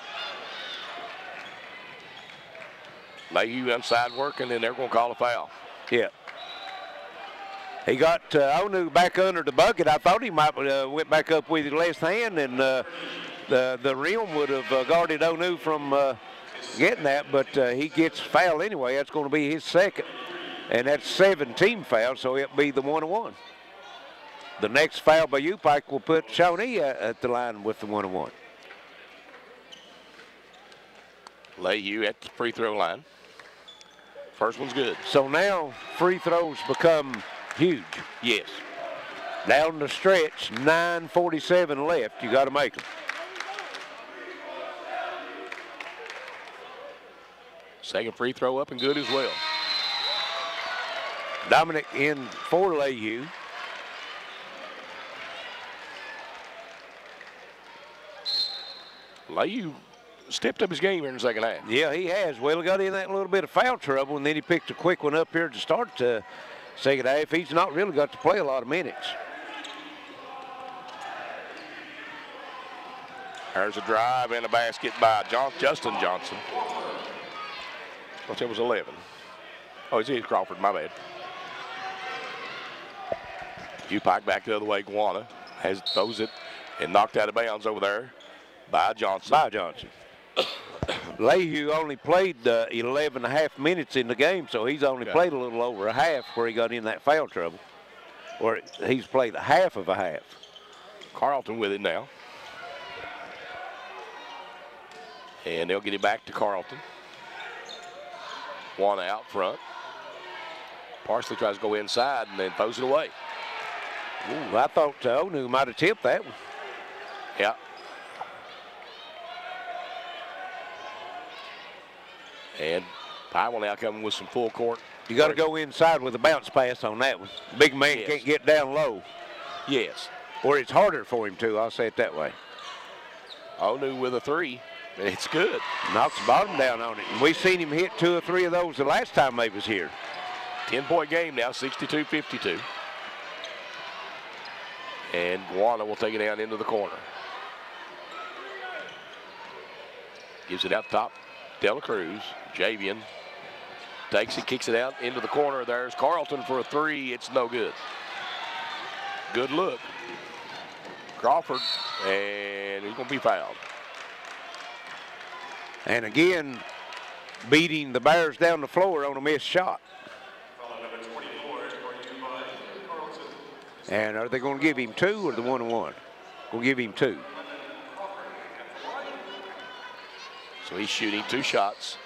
Leahy inside working, and they're going to call a foul. Yeah. He got Onu back under the bucket. I thought he might went back up with his left hand, and the rim would have guarded Onu from getting that, but he gets fouled anyway. That's going to be his second, and that's 17 fouls, so it'll be the 1-1. The next foul by UPike will put Shawnee at the line with the 1-1. Leahy at the free throw line. First one's good. So now free throws become huge. Yes. Down the stretch, 9:47 left. You got to make them. Second free throw up and good as well. Dominic in for Leahy. Leahy stepped up his game here in the second half. Yeah, he has. Well, he got in that little bit of foul trouble, and then he picked a quick one up here to start the second half. He's not really got to play a lot of minutes. There's a drive and a basket by Justin Johnson. I thought that was 11. Oh, it's Crawford, my bad. UPike back the other way. Guana throws it and knocked out of bounds over there by Johnson. Lehue only played 11 and a half minutes in the game, so he's only played a little over a half where he got in that foul trouble. Or he's played a half of a half. Carlton with it now. And they'll get it back to Carlton. One out front. Parsley tries to go inside and then throws it away. Ooh, I thought Onu might have tipped that one. Yeah. And Pye will now come with some full court. You got to go inside with a bounce pass on that one. Big man can't get down low. Yes. Or it's harder for him to, I'll say it that way. Onu with a three. And it's good. Knocks the bottom down on it. And we've seen him hit 2 or 3 of those the last time they was here. 10-point game now, 62-52. And Guana will take it down into the corner. Gives it out top. Dela Cruz. Javian takes it, kicks it out into the corner. There's Carlton for a three. It's no good. Good look. Crawford, and he's going to be fouled. And again, beating the Bears down the floor on a missed shot. And are they going to give him 2 or the 1-1? We'll give him 2. So he's shooting 2 shots.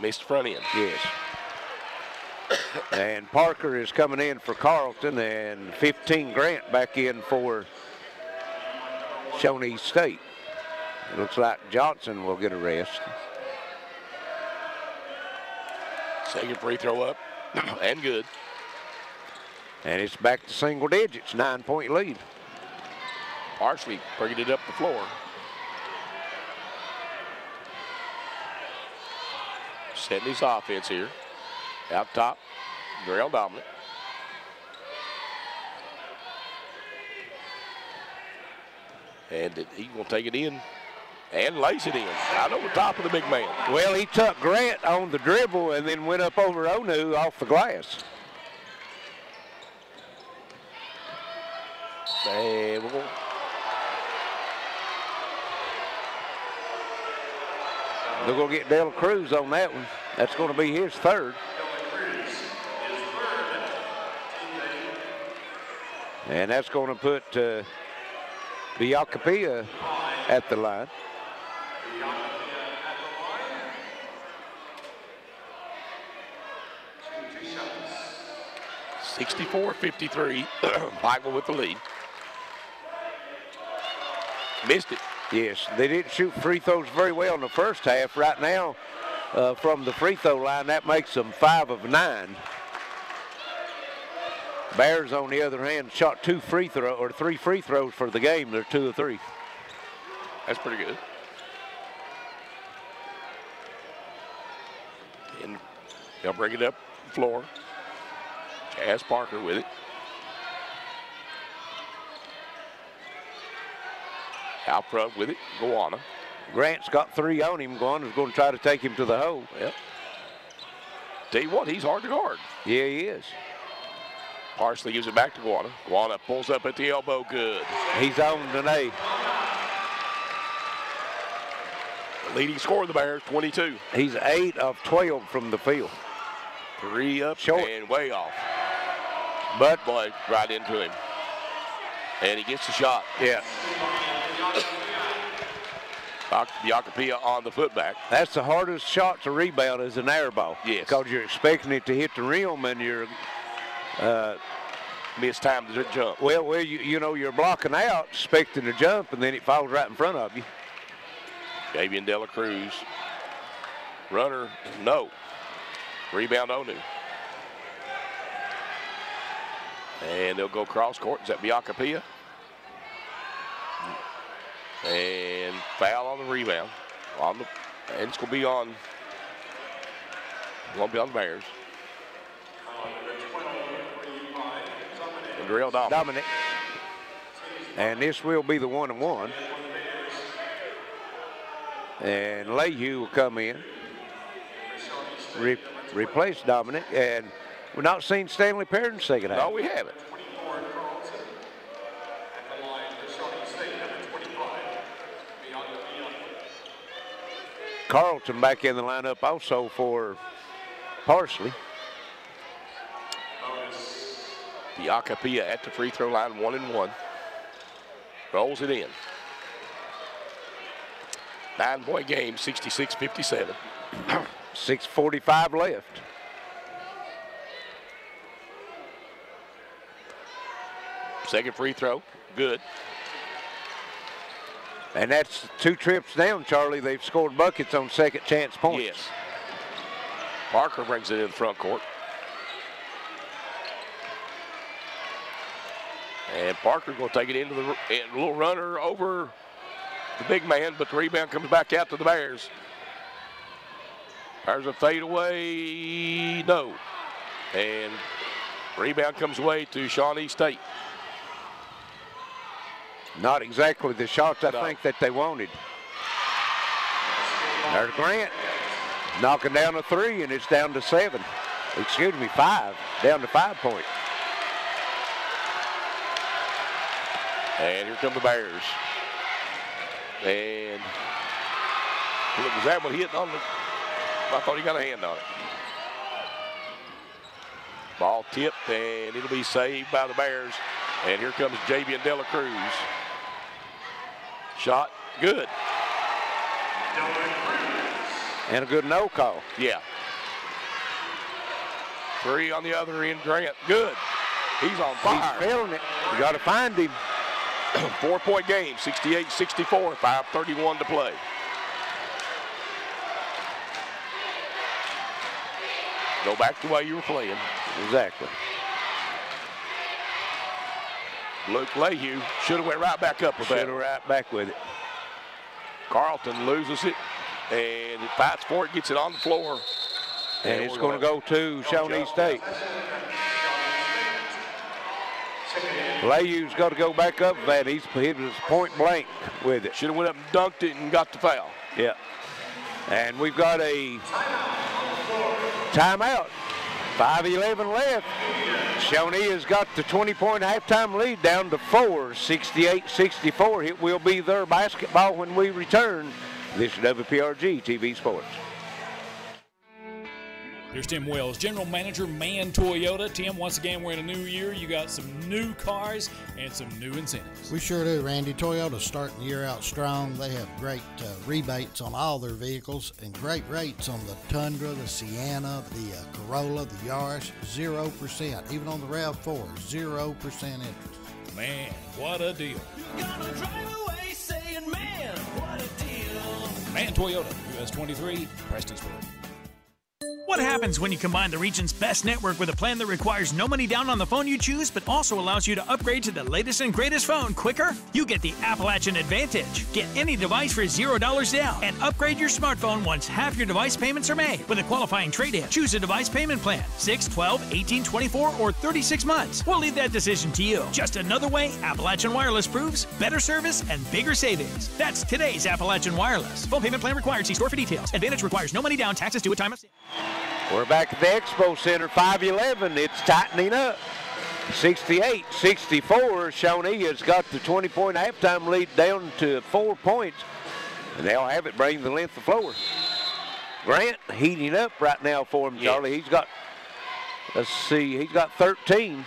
Missed front end. Yes. And Parker is coming in for Carlton, and 15 Grant back in for Shawnee State. It looks like Johnson will get a rest. Second free throw up and good. And it's back to single digits, 9-point lead. Parsley bringing it up the floor. Setting his offense here. Out top, Darrell Dominic. And he's going to take it in and lace it in. Out over top of the big man. Well, he took Grant on the dribble and then went up over Onu off the glass. And we're going. They're going to get Dela Cruz on that one. That's going to be his third. And that's going to put Biakapia at the line. (64-53). Michael with the lead. Missed it. Yes, they didn't shoot free throws very well in the first half. Right now, from the free throw line, that makes them 5 of 9. Bears, on the other hand, shot 3 free throws for the game. They're 2 of 3. That's pretty good. And they'll bring it up the floor. Chaz Parker with it. Out front with it, Guana. Grant's got 3 on him. Guana's going to try to take him to the hole. Yep. Tell you what, he's hard to guard. Yeah, he is. Parsley gives it back to Guana. Guana pulls up at the elbow, good. He's on today. Leading scorer of the Bears, 22. He's 8 of 12 from the field. 3 up Short. And way off. But boy, right into him. And he gets the shot. Yeah. Biakapia on the putback. That's the hardest shot to rebound is an air ball. Yes. Because you're expecting it to hit the rim and you're missed time to jump. Well, you know, you're blocking out, expecting to jump, and then it falls right in front of you. Javian Dela Cruz. Runner, no. Rebound, Onu. And they'll go cross court. Is that Biakapia? And Foul on the rebound. And it's going to be on the Bears. Drill Dominic. And this will be the 1-and-1. And Lehue will come in, replace Dominic, and we're not seeing Stanley Perry in the second half. No, we haven't. Carlton back in the lineup also for Parsley. The Acapia at the free throw line, 1-and-1. Rolls it in. 9-point game, 66-57. 6:45 left. Second free throw, good. And that's 2 trips down, Charlie. They've scored buckets on second chance points. Yes. Parker brings it in the front court. And Parker's going to take it into the little runner over the big man, but the rebound comes back out to the Bears. There's a fadeaway, no. And rebound comes away to Shawnee State. Not exactly the shots I think that they wanted. There's Grant knocking down a 3, and it's down to 7. Excuse me, 5. Down to 5 point. And here come the Bears. And was that one hit on the? I thought he got a hand on it. Ball tipped, and it'll be saved by the Bears. And here comes Javian Dela Cruz. Shot, good. And a good no call. Yeah. 3 on the other end, Grant, good. He's on fire. He's feeling it. You got to find him. 4-point game, 68-64, 5:31 to play. Go back the way you were playing. Exactly. Luke Lehue should have went right back up with that. Should have right back with it. Carlton loses it, and it fights for it, gets it on the floor. And it's going to go to Shawnee State. Lehue's got to go back up with that. He was point blank with it. Should have went up and dunked it and got the foul. Yeah. And we've got a timeout. 5:11 left. Shawnee has got the 20-point halftime lead down to 4, 68-64. It will be their basketball when we return. This is WPRG TV Sports. Here's Tim Wells, General Manager, Man Toyota. Tim, once again, we're in a new year. You got some new cars and some new incentives. We sure do, Randy. Toyota's starting the year out strong. They have great rebates on all their vehicles and great rates on the Tundra, the Sienna, the Corolla, the Yaris, 0%. Even on the RAV4, 0% interest. Man, what a deal. You're gonna drive away saying, man, what a deal. Man Toyota, US 23, Prestonsburg. What happens when you combine the region's best network with a plan that requires no money down on the phone you choose, but also allows you to upgrade to the latest and greatest phone quicker? You get the Appalachian Advantage. Get any device for $0 down and upgrade your smartphone once half your device payments are made. With a qualifying trade-in, choose a device payment plan, 6, 12, 18, 24, or 36 months. We'll leave that decision to you. Just another way Appalachian Wireless proves better service and bigger savings. That's today's Appalachian Wireless. Phone payment plan required. See store for details. Advantage requires no money down. Taxes due at time of sale. We're back at the Expo Center, 5:11. It's tightening up. 68-64. Shawnee has got the 20-point halftime lead down to 4 points. And they'll have it bring the length of the floor. Grant heating up right now for him, Charlie. Yes. He's got, let's see, he's got 13.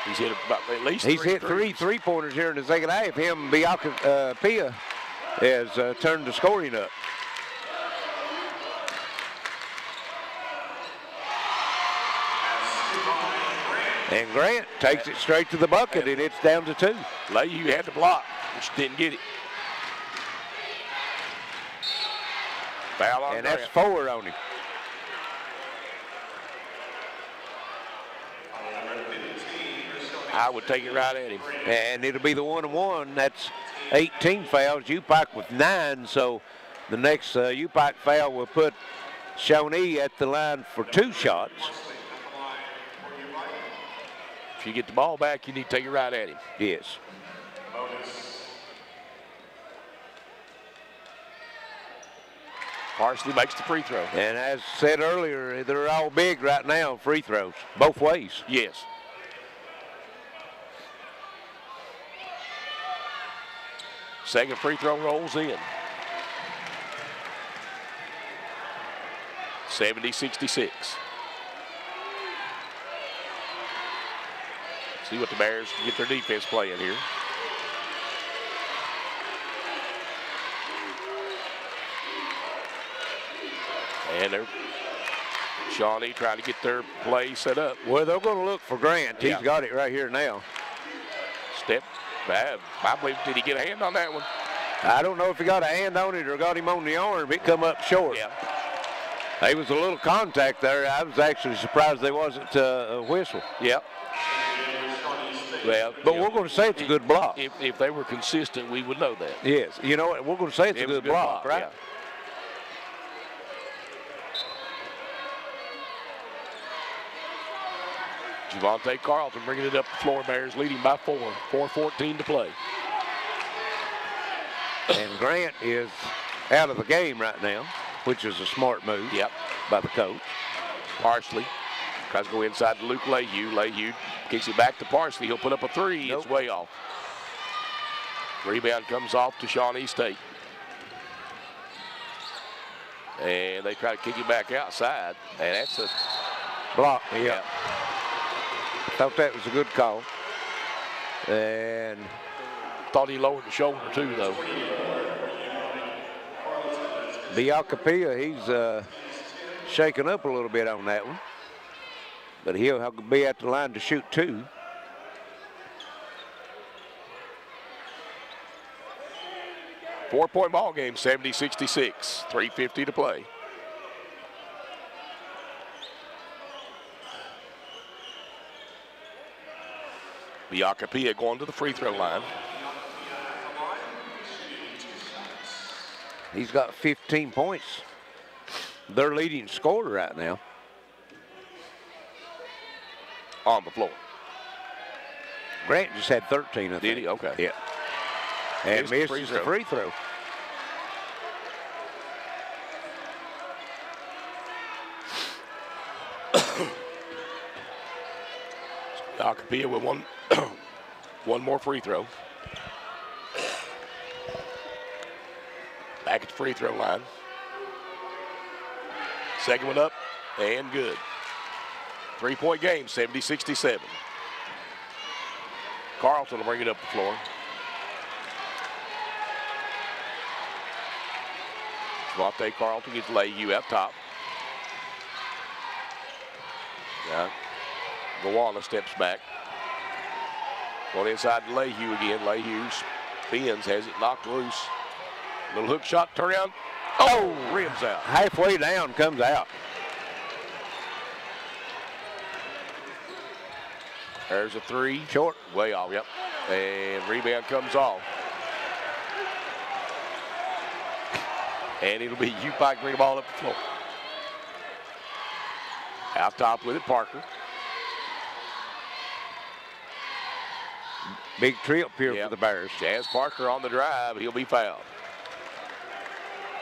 He's hit about at least He's hit three-pointers here in the second half. Him, Bianca Pia has turned the scoring up. And Grant takes it straight to the bucket, and it's down to 2. Lehue had to block, which didn't get it. Foul on and Grant. That's 4 on him. I would take it right at him. And it'll be the 1-and-1. That's 18 fouls, UPike with 9, so the next UPike foul will put Shawnee at the line for 2 shots. If you get the ball back, you need to take it right at him. Yes. Parsley makes the free throw. And as said earlier, they're all big right now, free throws, both ways. Yes. Second free throw rolls in. 70-66. See what the Bears can get their defense playing here. And they're Shawnee trying to get their play set up. Well, they're going to look for Grant. He's got it right here now. Step back. I believe, did he get a hand on that one? I don't know if he got a hand on it or got him on the arm. It come up short. Yeah. There was a little contact there. I was actually surprised there wasn't a whistle. Yep. Well, but we're going to say it's a good block. If they were consistent, we would know that. Yes. You know what? We're going to say it's a good block, right? Yeah. Javante Carlton bringing it up the floor. Bears leading by 4. 4:14 to play. And Grant is out of the game right now, which is a smart move by the coach. Parsley tries to go inside to Luke Lehue. Lehue kicks it back to Parsley. He'll put up a 3. It's way off. Rebound comes off to Shawnee State. And they try to kick it back outside. And that's a block. Yeah. Thought that was a good call. And thought he lowered the shoulder too, though. Biacapia, he's shaking up a little bit on that one. But he'll be at the line to shoot 2. Four-point ball game, 70-66. 3:50 to play. Biacapia going to the free throw line. He's got 15 points. Their leading scorer right now. On the floor. Grant just had 13, I think. Did he? Okay. Yeah. And misses the free throw. Biacapia with one more free throw. Back at the free throw line. Second one up and good. 3-point game, 70-67. Carlton will bring it up the floor. Javante Carlton gets Lehue up top. Yeah. Gowana steps back. Going inside to Lehue again. Lehue spins, has it knocked loose. Little hook shot, turn around. Oh, rims out. Halfway down, comes out. There's a 3. Short. Way off, yep. And rebound comes off. And it'll be UPike bring the ball up the floor. Out top with it, Parker. Big trip here for the Bears. Jazz Parker on the drive. He'll be fouled.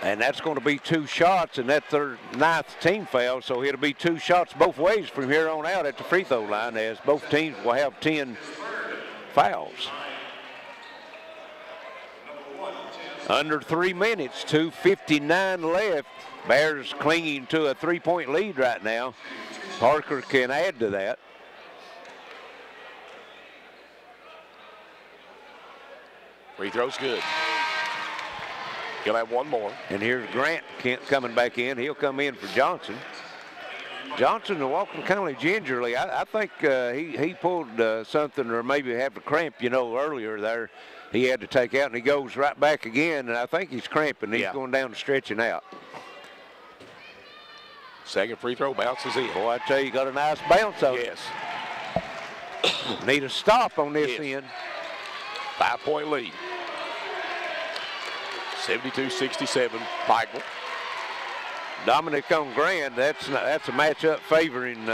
And that's going to be 2 shots, and that's their 9th team foul, so it'll be 2 shots both ways from here on out at the free throw line, as both teams will have 10 fouls. Under 3 minutes, 2:59 left. Bears clinging to a 3-point lead right now. Parker can add to that. Free throw's good. He'll have one more. And here's Grant coming back in. He'll come in for Johnson. Johnson walking kind of gingerly. I think he pulled something, or maybe had a cramp, earlier there. He had to take out, and he goes right back again, and I think he's cramping. He's going down and stretching out. Second free throw bounces in. Boy, I tell you, got a nice bounce on it. Yes. Need a stop on this end. 5-point lead. 72-67, Pikeville. Dominic on Grand, that's a matchup favoring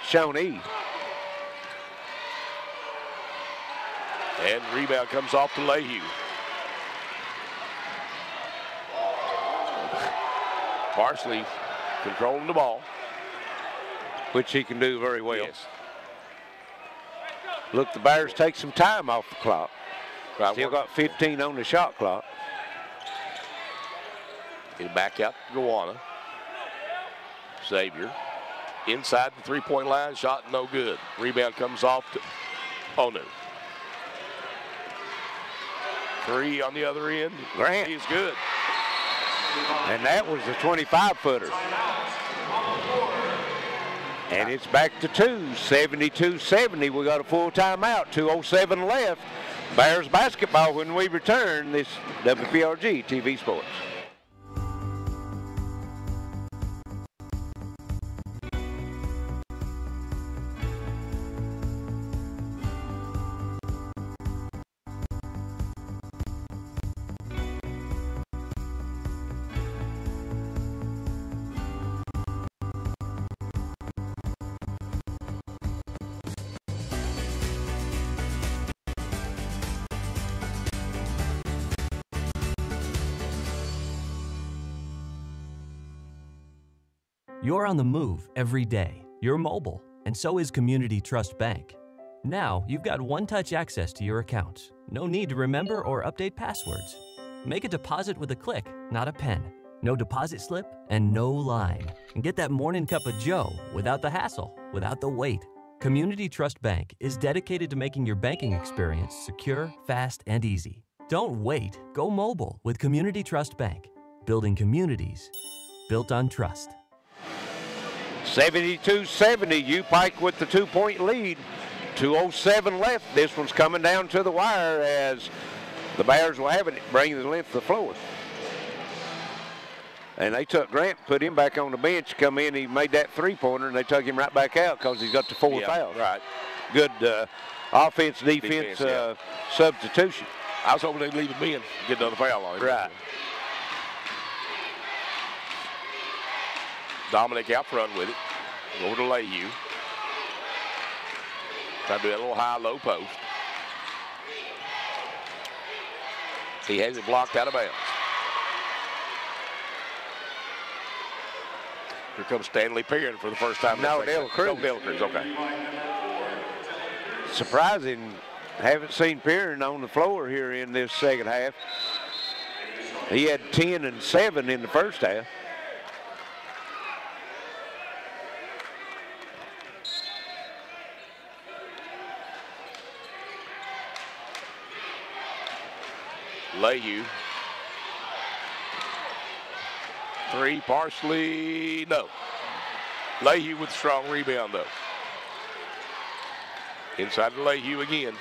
Shawnee. And rebound comes off to Lehue. Parsley controlling the ball. Which he can do very well. Yes. Look, the Bears take some time off the clock. Right, still got 15 on the shot clock. Get it back out to Gowanna. Xavier inside the three-point line, shot no good. Rebound comes off to Onu. Three on the other end. Grant. He's good. And that was the 25-footer. And it's back to 72-70. We got a full timeout, 2:07 left. Bears basketball when we return. This WPRG TV Sports. You're on the move every day. You're mobile, and so is Community Trust Bank. Now, you've got one-touch access to your accounts. No need to remember or update passwords. Make a deposit with a click, not a pen. No deposit slip and no line. And get that morning cup of joe without the hassle, without the wait. Community Trust Bank is dedicated to making your banking experience secure, fast, and easy. Don't wait. Go mobile with Community Trust Bank. Building communities built on trust. 72-70, UPike with the 2-point lead. 2:07 left. This one's coming down to the wire as the Bears will have it, bringing the length of the floor. And they took Grant, put him back on the bench, come in, he made that three-pointer, and they took him right back out because he's got the 4 fouls. Right. Good offense, defense substitution. I was hoping they'd leave him in, get another foul on him. Right. Dominic out front with it. Over to Lehue. Trying to do that little high-low post. He has it blocked out of bounds. Here comes Stanley Perrin for the first time. No, Dela Cruz. No, Dela Cruz, okay. Surprising, haven't seen Perrin on the floor here in this second half. He had 10 and 7 in the first half. Lehue. Three, Parsley, no. Lehue with a strong rebound, though. Inside to Lehue again.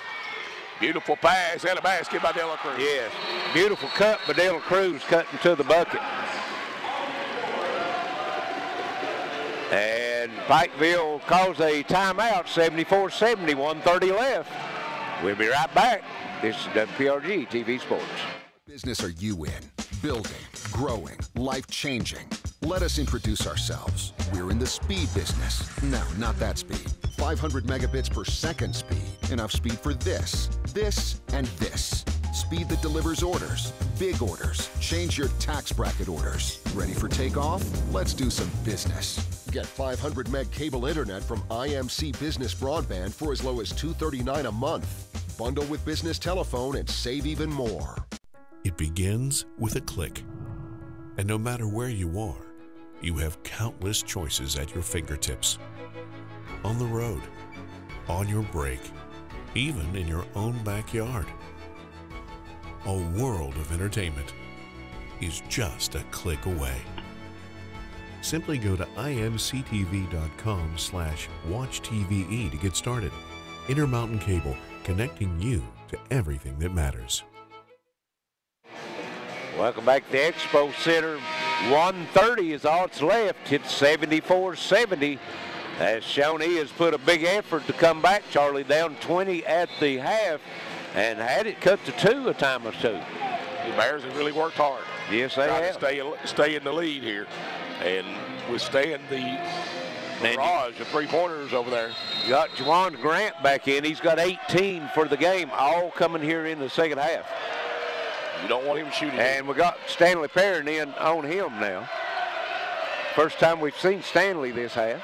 Beautiful pass and a basket by Dela Cruz. Yes, beautiful cut by Dela Cruz, cutting to the bucket. And Pikeville calls a timeout, 74-70, 1:30 left. We'll be right back. This is WPRG TV Sports. Business are you in? Building, growing, life-changing. Let us introduce ourselves. We're in the speed business. No, not that speed. 500 megabits per second speed. Enough speed for this, and this. Speed that delivers orders, big orders. Change your tax bracket orders. Ready for takeoff? Let's do some business. Get 500 meg cable internet from IMC Business Broadband for as low as $239 a month. Bundle with business telephone and save even more. It begins with a click. And no matter where you are, you have countless choices at your fingertips. On the road, on your break, even in your own backyard. A world of entertainment is just a click away. Simply go to imctv.com/watchtve to get started. Intermountain Cable, connecting you to everything that matters. Welcome back to the Expo Center. 1:30 is all that's left. It's 74-70 as Shawnee has put a big effort to come back. Charlie down 20 at the half and had it cut to 2 a time or two. The Bears have really worked hard. Yes, they have. To stay in the lead here and withstand the barrage of three-pointers over there. You got Juwan Grant back in. He's got 18 for the game, all coming here in the second half. You don't want him shooting. And we got Stanley Perrin in on him now. First time we've seen Stanley this half.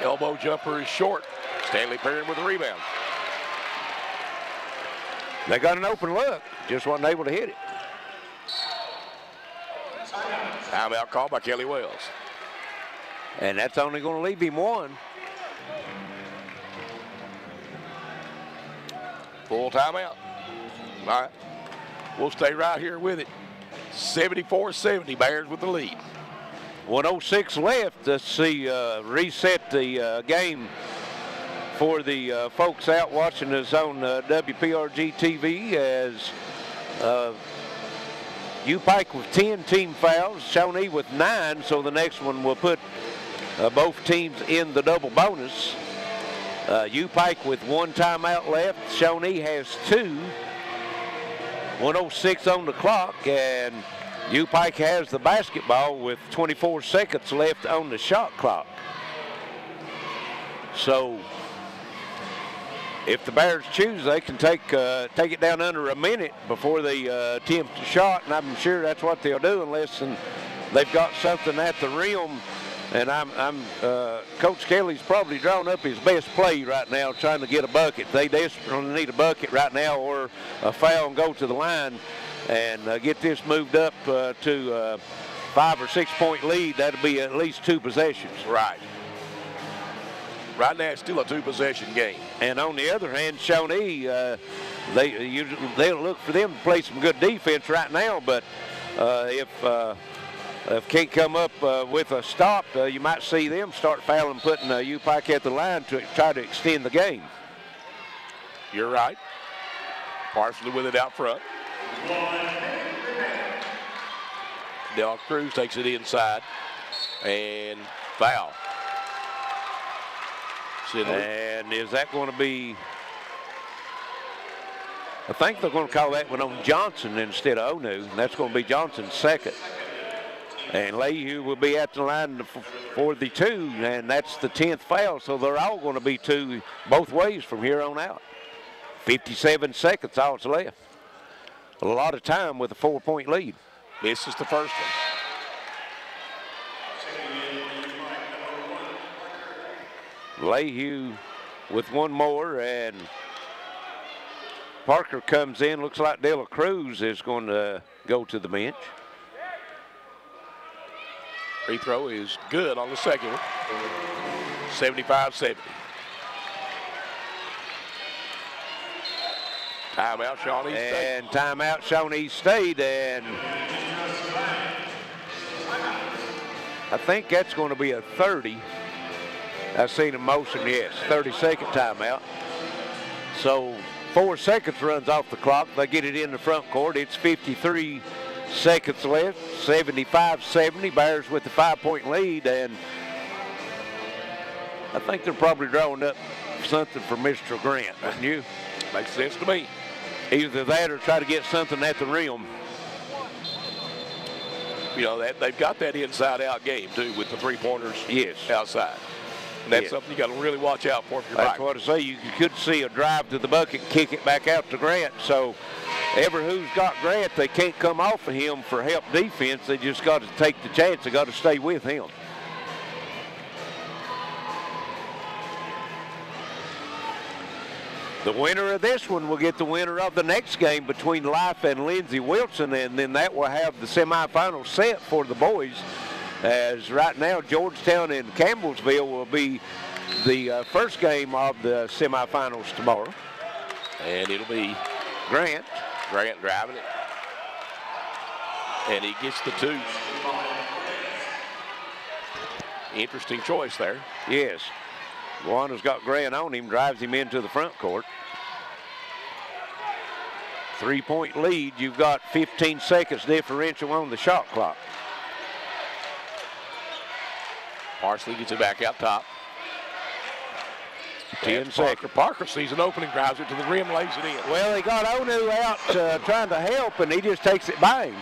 Elbow jumper is short. Stanley Perrin with the rebound. They got an open look, just wasn't able to hit it. Timeout called by Kelly Wells. And that's only going to leave him one. Full timeout. All right. We'll stay right here with it. 74-70, Bears with the lead. 1:06 left. Let's see, reset the game for the folks out watching us on WPRG TV as UPike with 10 team fouls, Shawnee with 9, so the next one will put both teams in the double bonus. UPike with 1 timeout left, Shawnee has 2. 1:06 on the clock, and UPike has the basketball with 24 seconds left on the shot clock. So if the Bears choose, they can take it down under a minute before they attempt a shot, and I'm sure that's what they'll do unless they've got something at the rim. And Coach Kelly's probably drawn up his best play right now, trying to get a bucket. They desperately need a bucket right now, or a foul and go to the line and get this moved up to a 5 or 6 point lead. That'll be at least 2 possessions. Right. Right now, it's still a 2-possession game. And on the other hand, Shawnee, they'll look for them to play some good defense right now, but if can't come up with a stop, you might see them start fouling, putting UPike at the line to try to extend the game. You're right. Parsley with it out front. Del Cruz takes it inside and foul. And is that going to be, I think they're going to call that one on Johnson instead of Onu, and that's going to be Johnson's second. And Leahy will be at the line for the 2, and that's the 10th foul, so they're all going to be 2 both ways from here on out. 57 seconds, all that's left. A lot of time with a 4-point lead. This is the first one. Leahy with 1 more, and Parker comes in. Looks like De La Cruz is going to go to the bench. Free throw is good on the second one. 75-70. Timeout, Shawnee State. And timeout, Shawnee State. And I think that's going to be a 30. I've seen a motion, yes, 30-second timeout. So 4 seconds runs off the clock. They get it in the front court. It's 53 seconds left, 75-70. Bears with the 5-point lead, and I think they're probably drawing up something for Mr. Grant, don't you? Makes sense to me. Either that or try to get something at the rim. You know, they've got that inside-out game, too, with the 3-pointers outside. And that's something you got to really watch out for if you're That's what I say. You could see a drive to the bucket and kick it back out to Grant. So who's got Grant, they can't come off of him for help defense. They just got to take the chance. They got to stay with him. The winner of this one will get the winner of the next game between Life and Lindsey Wilson, and then that will have the semifinal set for the boys. As right now, Georgetown and Campbellsville will be the first game of the semifinals tomorrow. And it'll be Grant driving it. And he gets the 2. Interesting choice there. Yes. Juana's got Grant on him, drives him into the front court. 3-point lead. You've got 15 seconds differential on the shot clock. Parsley gets it back out top. 10 seconds. Parker sees an opening, drives it to the rim, lays it in. Well, he got Onu out trying to help, and he just takes it by him.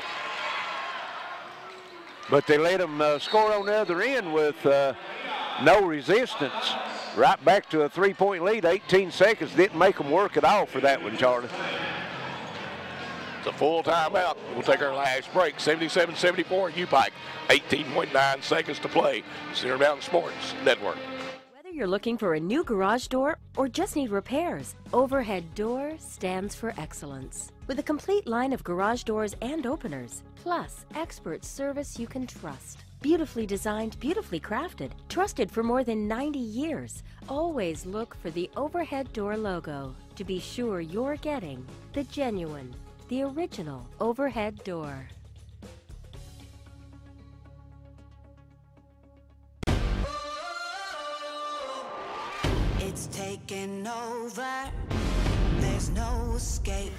But they let him score on the other end with no resistance. Right back to a 3-point lead. 18 seconds didn't make them work at all for that one, Charlie. It's a full timeout. We'll take our last break. 77-74, UPike. 18.9 seconds to play. Center Mountain Sports Network. Whether you're looking for a new garage door or just need repairs, Overhead Door stands for excellence. With a complete line of garage doors and openers, plus expert service you can trust. Beautifully designed, beautifully crafted, trusted for more than 90 years. Always look for the Overhead Door logo to be sure you're getting the genuine, the original overhead door. It's taking over. There's no escape.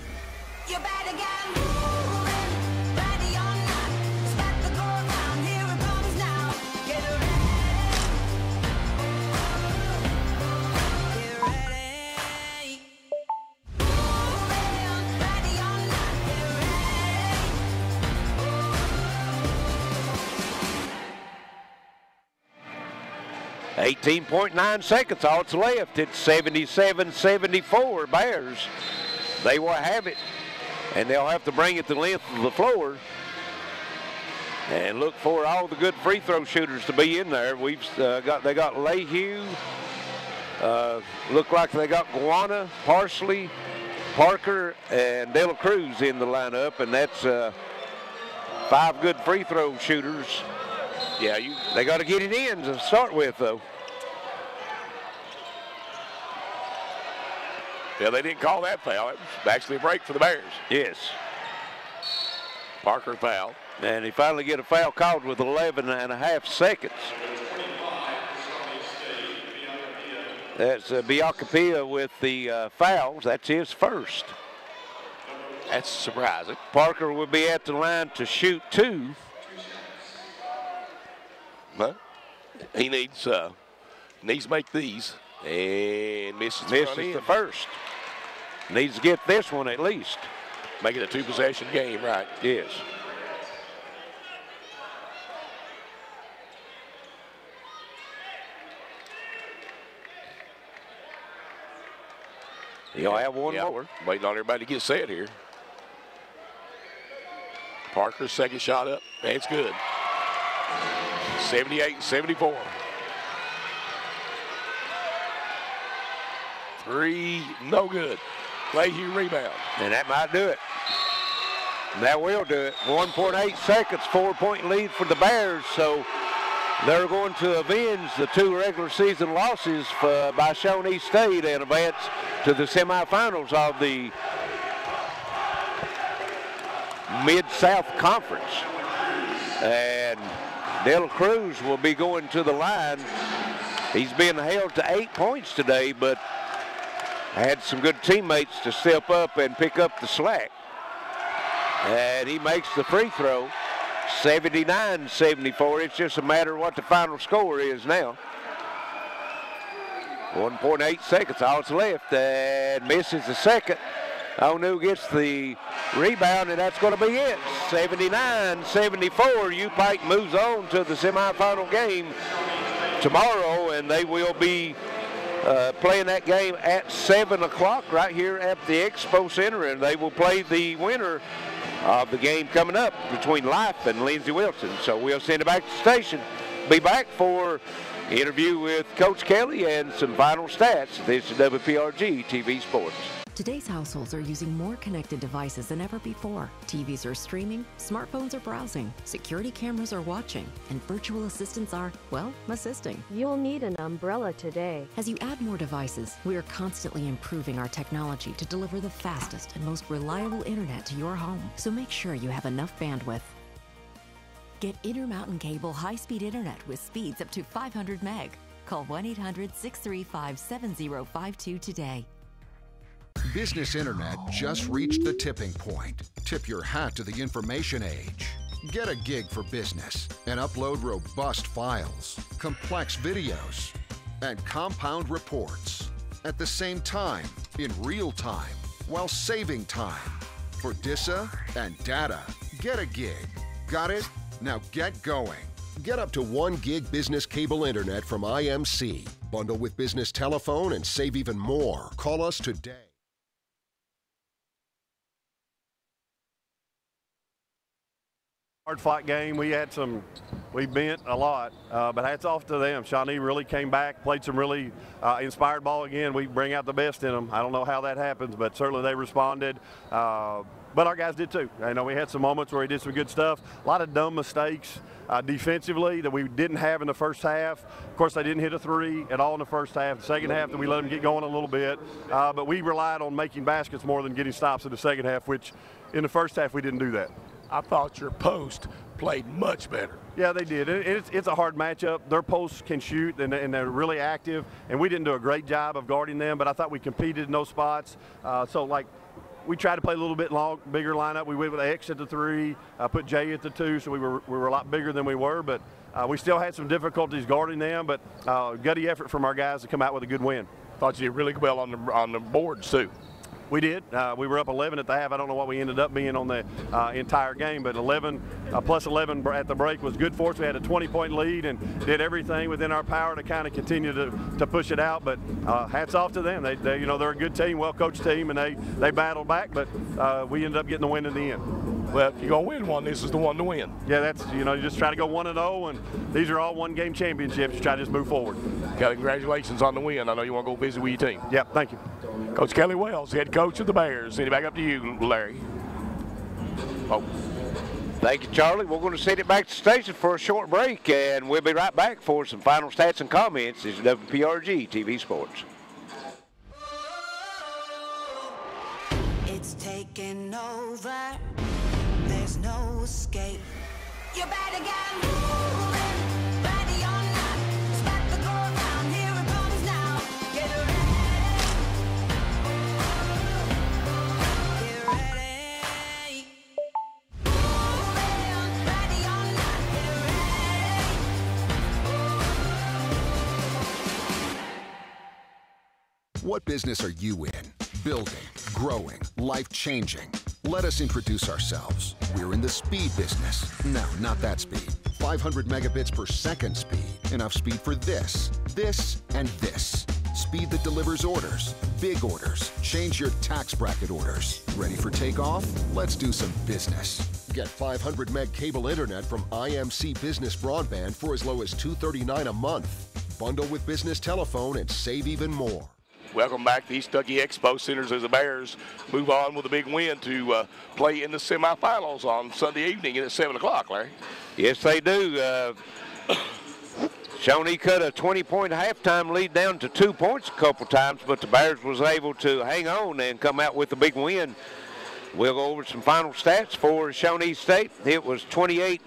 You better get moving. Ready or not, it's about to go down. Here it comes now. Get ready. Get ready. Moving. Ready or not, get ready. 18.9 seconds, all that's left. It's 77-74 Bears. They will have it, and they'll have to bring it the length of the floor and look for all the good free throw shooters to be in there. They got Lehue, look like they got Guana, Parsley, Parker, and De La Cruz in the lineup, and that's 5 good free throw shooters. Yeah, they got to get it in to start with, though. Yeah, they didn't call that foul. It was actually a break for the Bears. Yes. Parker foul. And he finally get a foul called with 11.5 seconds. That's Biakapia with the fouls. That's his first. That's surprising. Parker will be at the line to shoot 2. But he needs to make these, and misses the first. Needs to get this one at least. Make it a 2-possession game, right? Yes. You'll have one more. Waiting on everybody to get set here. Parker's second shot up, and it's good. 78-74. 3, no good. Lehue rebound. And that might do it. That will do it. 1.8 seconds, 4-point lead for the Bears. So they're going to avenge the 2 regular season losses by Shawnee State and advance to the semifinals of the Mid-South Conference. And De La Cruz will be going to the line. He's been held to 8 points today, but had some good teammates to step up and pick up the slack. And he makes the free throw. 79-74. It's just a matter of what the final score is now. 1.8 seconds, all that's left, and misses the second. Onu gets the rebound, and that's going to be it. 79-74. UPike moves on to the semifinal game tomorrow, and they will be playing that game at 7 o'clock right here at the Expo Center, and they will play the winner of the game coming up between Life and Lindsey Wilson. So we'll send it back to the station. Be back for interview with Coach Kelly and some final stats. This is WPRG TV Sports. Today's households are using more connected devices than ever before. TVs are streaming, smartphones are browsing, security cameras are watching, and virtual assistants are, well, assisting. You'll need an umbrella today. As you add more devices, we are constantly improving our technology to deliver the fastest and most reliable internet to your home. So make sure you have enough bandwidth. Get Intermountain Cable high-speed internet with speeds up to 500 meg. Call 1-800-635-7052 today. Business internet just reached the tipping point. Tip your hat to the information age. Get a gig for business and upload robust files, complex videos, and compound reports. at the same time, in real time, while saving time. For DISA and data, get a gig. Got it? Now get going. Get up to 1 gig business cable internet from IMC. Bundle with business telephone and save even more. Call us today. Hard fought game. We bent a lot, but hats off to them. Shawnee really came back, played some really inspired ball again. We bring out the best in them. I don't know how that happens, but certainly they responded. But our guys did too. I know we had some moments where we did some good stuff. A lot of dumb mistakes defensively that we didn't have in the first half. Of course, they didn't hit a 3 at all in the first half. The second half, we let them get going a little bit. But we relied on making baskets more than getting stops in the second half, which in the first half we didn't do that. I thought your post played much better. Yeah, they did. It's a hard matchup. Their posts can shoot, and they're really active, and we didn't do a great job of guarding them, but I thought we competed in those spots. We tried to play a little bit bigger lineup. We went with X at the 3, put Jay at the 2, so we were a lot bigger than we were, but we still had some difficulties guarding them, but gutty effort from our guys to come out with a good win. Thought you did really well on the boards, too. We did. We were up 11 at the half. I don't know what we ended up being on the entire game, but 11 plus 11 at the break was good for us. We had a 20-point lead and did everything within our power to kind of continue to push it out. But hats off to them. They're a good team, well-coached team, and they battled back. But we ended up getting the win in the end. Well, if you're gonna win one, this is the one to win. Yeah, that's you just try to go 1-0, and these are all one-game championships. You try to just move forward. Kelly, congratulations on the win. I know you want to go visit with your team. Yeah, thank you. Coach Kelly Wells, head coach of the Bears. Send it back up to you, Larry. Oh. Thank you, Charlie. We're going to send it back to the station for a short break, and we'll be right back for some final stats and comments. This is WPRG TV Sports. It's taking over. There's no escape. You better get moving. Ready or not. Start the go down. Here it comes now. Get ready. Get ready. Moving. Ready or not. Get ready. What business are you in? Building, growing, life-changing. Let us introduce ourselves. We're in the speed business. No, not that speed. 500 megabits per second speed. Enough speed for this, and this. Speed that delivers orders, big orders. Change your tax bracket orders. Ready for takeoff? Let's do some business. Get 500 meg cable internet from IMC Business Broadband for as low as $239 a month. Bundle with business telephone and save even more. Welcome back to East Kentucky Expo Centers as the Bears move on with a big win to play in the semifinals on Sunday evening at 7 o'clock, Larry. Yes, they do. Shawnee cut a 20-point halftime lead down to 2 points a couple times, but the Bears was able to hang on and come out with a big win. We'll go over some final stats for Shawnee State. It was 28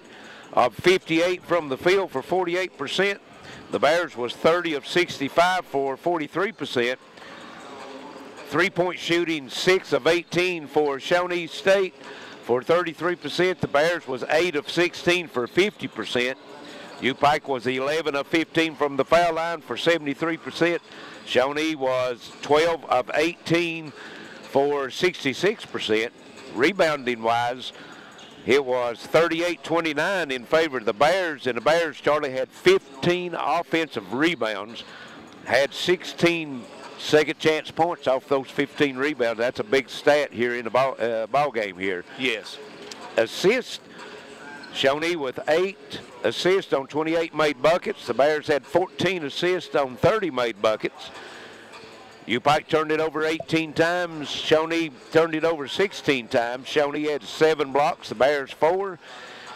of 58 from the field for 48%. The Bears was 30 of 65 for 43%. Three-point shooting, 6 of 18 for Shawnee State for 33%. The Bears was 8 of 16 for 50%. UPike was 11 of 15 from the foul line for 73%. Shawnee was 12 of 18 for 66%. Rebounding-wise, it was 38-29 in favor of the Bears, and the Bears, Charlie, had 15 offensive rebounds, had 16 second chance points off those 15 rebounds. That's a big stat here in the ball game here. Yes. Assists, Shawnee with 8 assists on 28 made buckets. The Bears had 14 assists on 30 made buckets. UPike turned it over 18 times. Shawnee turned it over 16 times. Shawnee had 7 blocks, the Bears 4.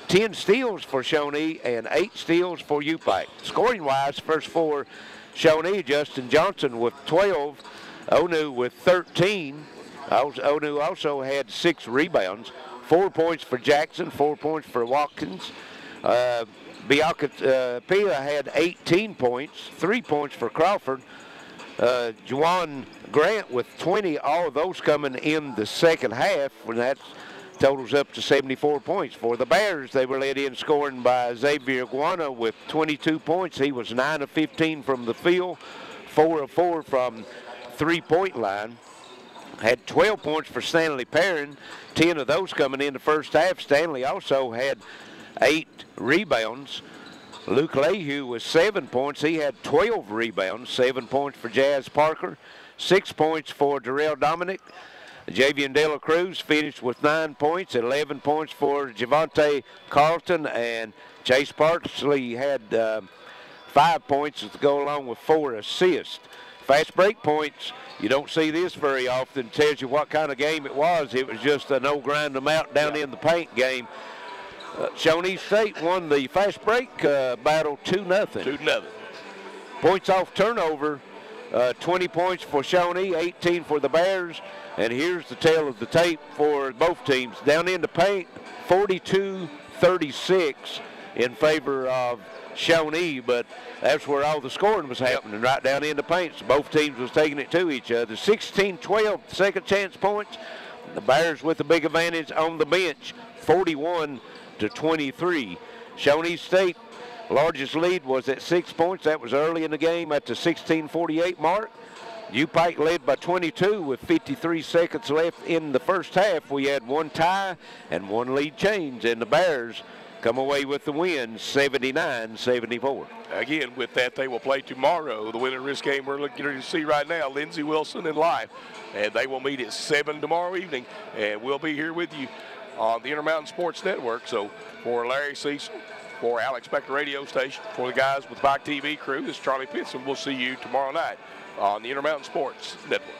10 steals for Shawnee and 8 steals for UPike. Scoring-wise, first 4, Shawnee, Justin Johnson with 12, Onu with 13. Onu also had 6 rebounds, 4 points for Jackson, 4 points for Watkins. Pia had 18 points, 3 points for Crawford. Juwan Grant with 20, all of those coming in the second half, and that totals up to 74 points. For the Bears, they were led in scoring by Xavier Guana with 22 points. He was 9 of 15 from the field, 4 of 4 from 3-point line. Had 12 points for Stanley Perrin, 10 of those coming in the first half. Stanley also had 8 rebounds. Luke Lehue was 7 points. He had 12 rebounds, 7 points for Jazz Parker, 6 points for Darrell Dominic. Javian De La Cruz finished with 9 points, 11 points for Javante Carlton, and Chase Parsley had 5 points to go along with 4 assists. Fast break points, you don't see this very often. It tells you what kind of game it was. It was just a no grind them out down in the paint game. Shawnee State won the fast break battle 2-0. 2-0. Points off turnover, 20 points for Shawnee, 18 for the Bears. And here's the tail of the tape for both teams. Down in the paint, 42-36 in favor of Shawnee, but that's where all the scoring was happening, right down in the paint. So both teams was taking it to each other. 16-12 second chance points. The Bears with the big advantage on the bench, 41-23. Shawnee State largest lead was at 6 points. That was early in the game at the 16:48 mark. UPike led by 22 with 53 seconds left in the first half. We had 1 tie and 1 lead change, and the Bears come away with the win, 79-74. Again, with that, they will play tomorrow. The winner of this game we're looking to see right now, Lindsey Wilson and Life. And they will meet at 7 tomorrow evening. And we'll be here with you on the Intermountain Sports Network. So for Larry Cecil, for Alex Spector Radio Station, for the guys with the Pike TV crew, this is Charlie Pitts, and we'll see you tomorrow night on the Intermountain Sports Network.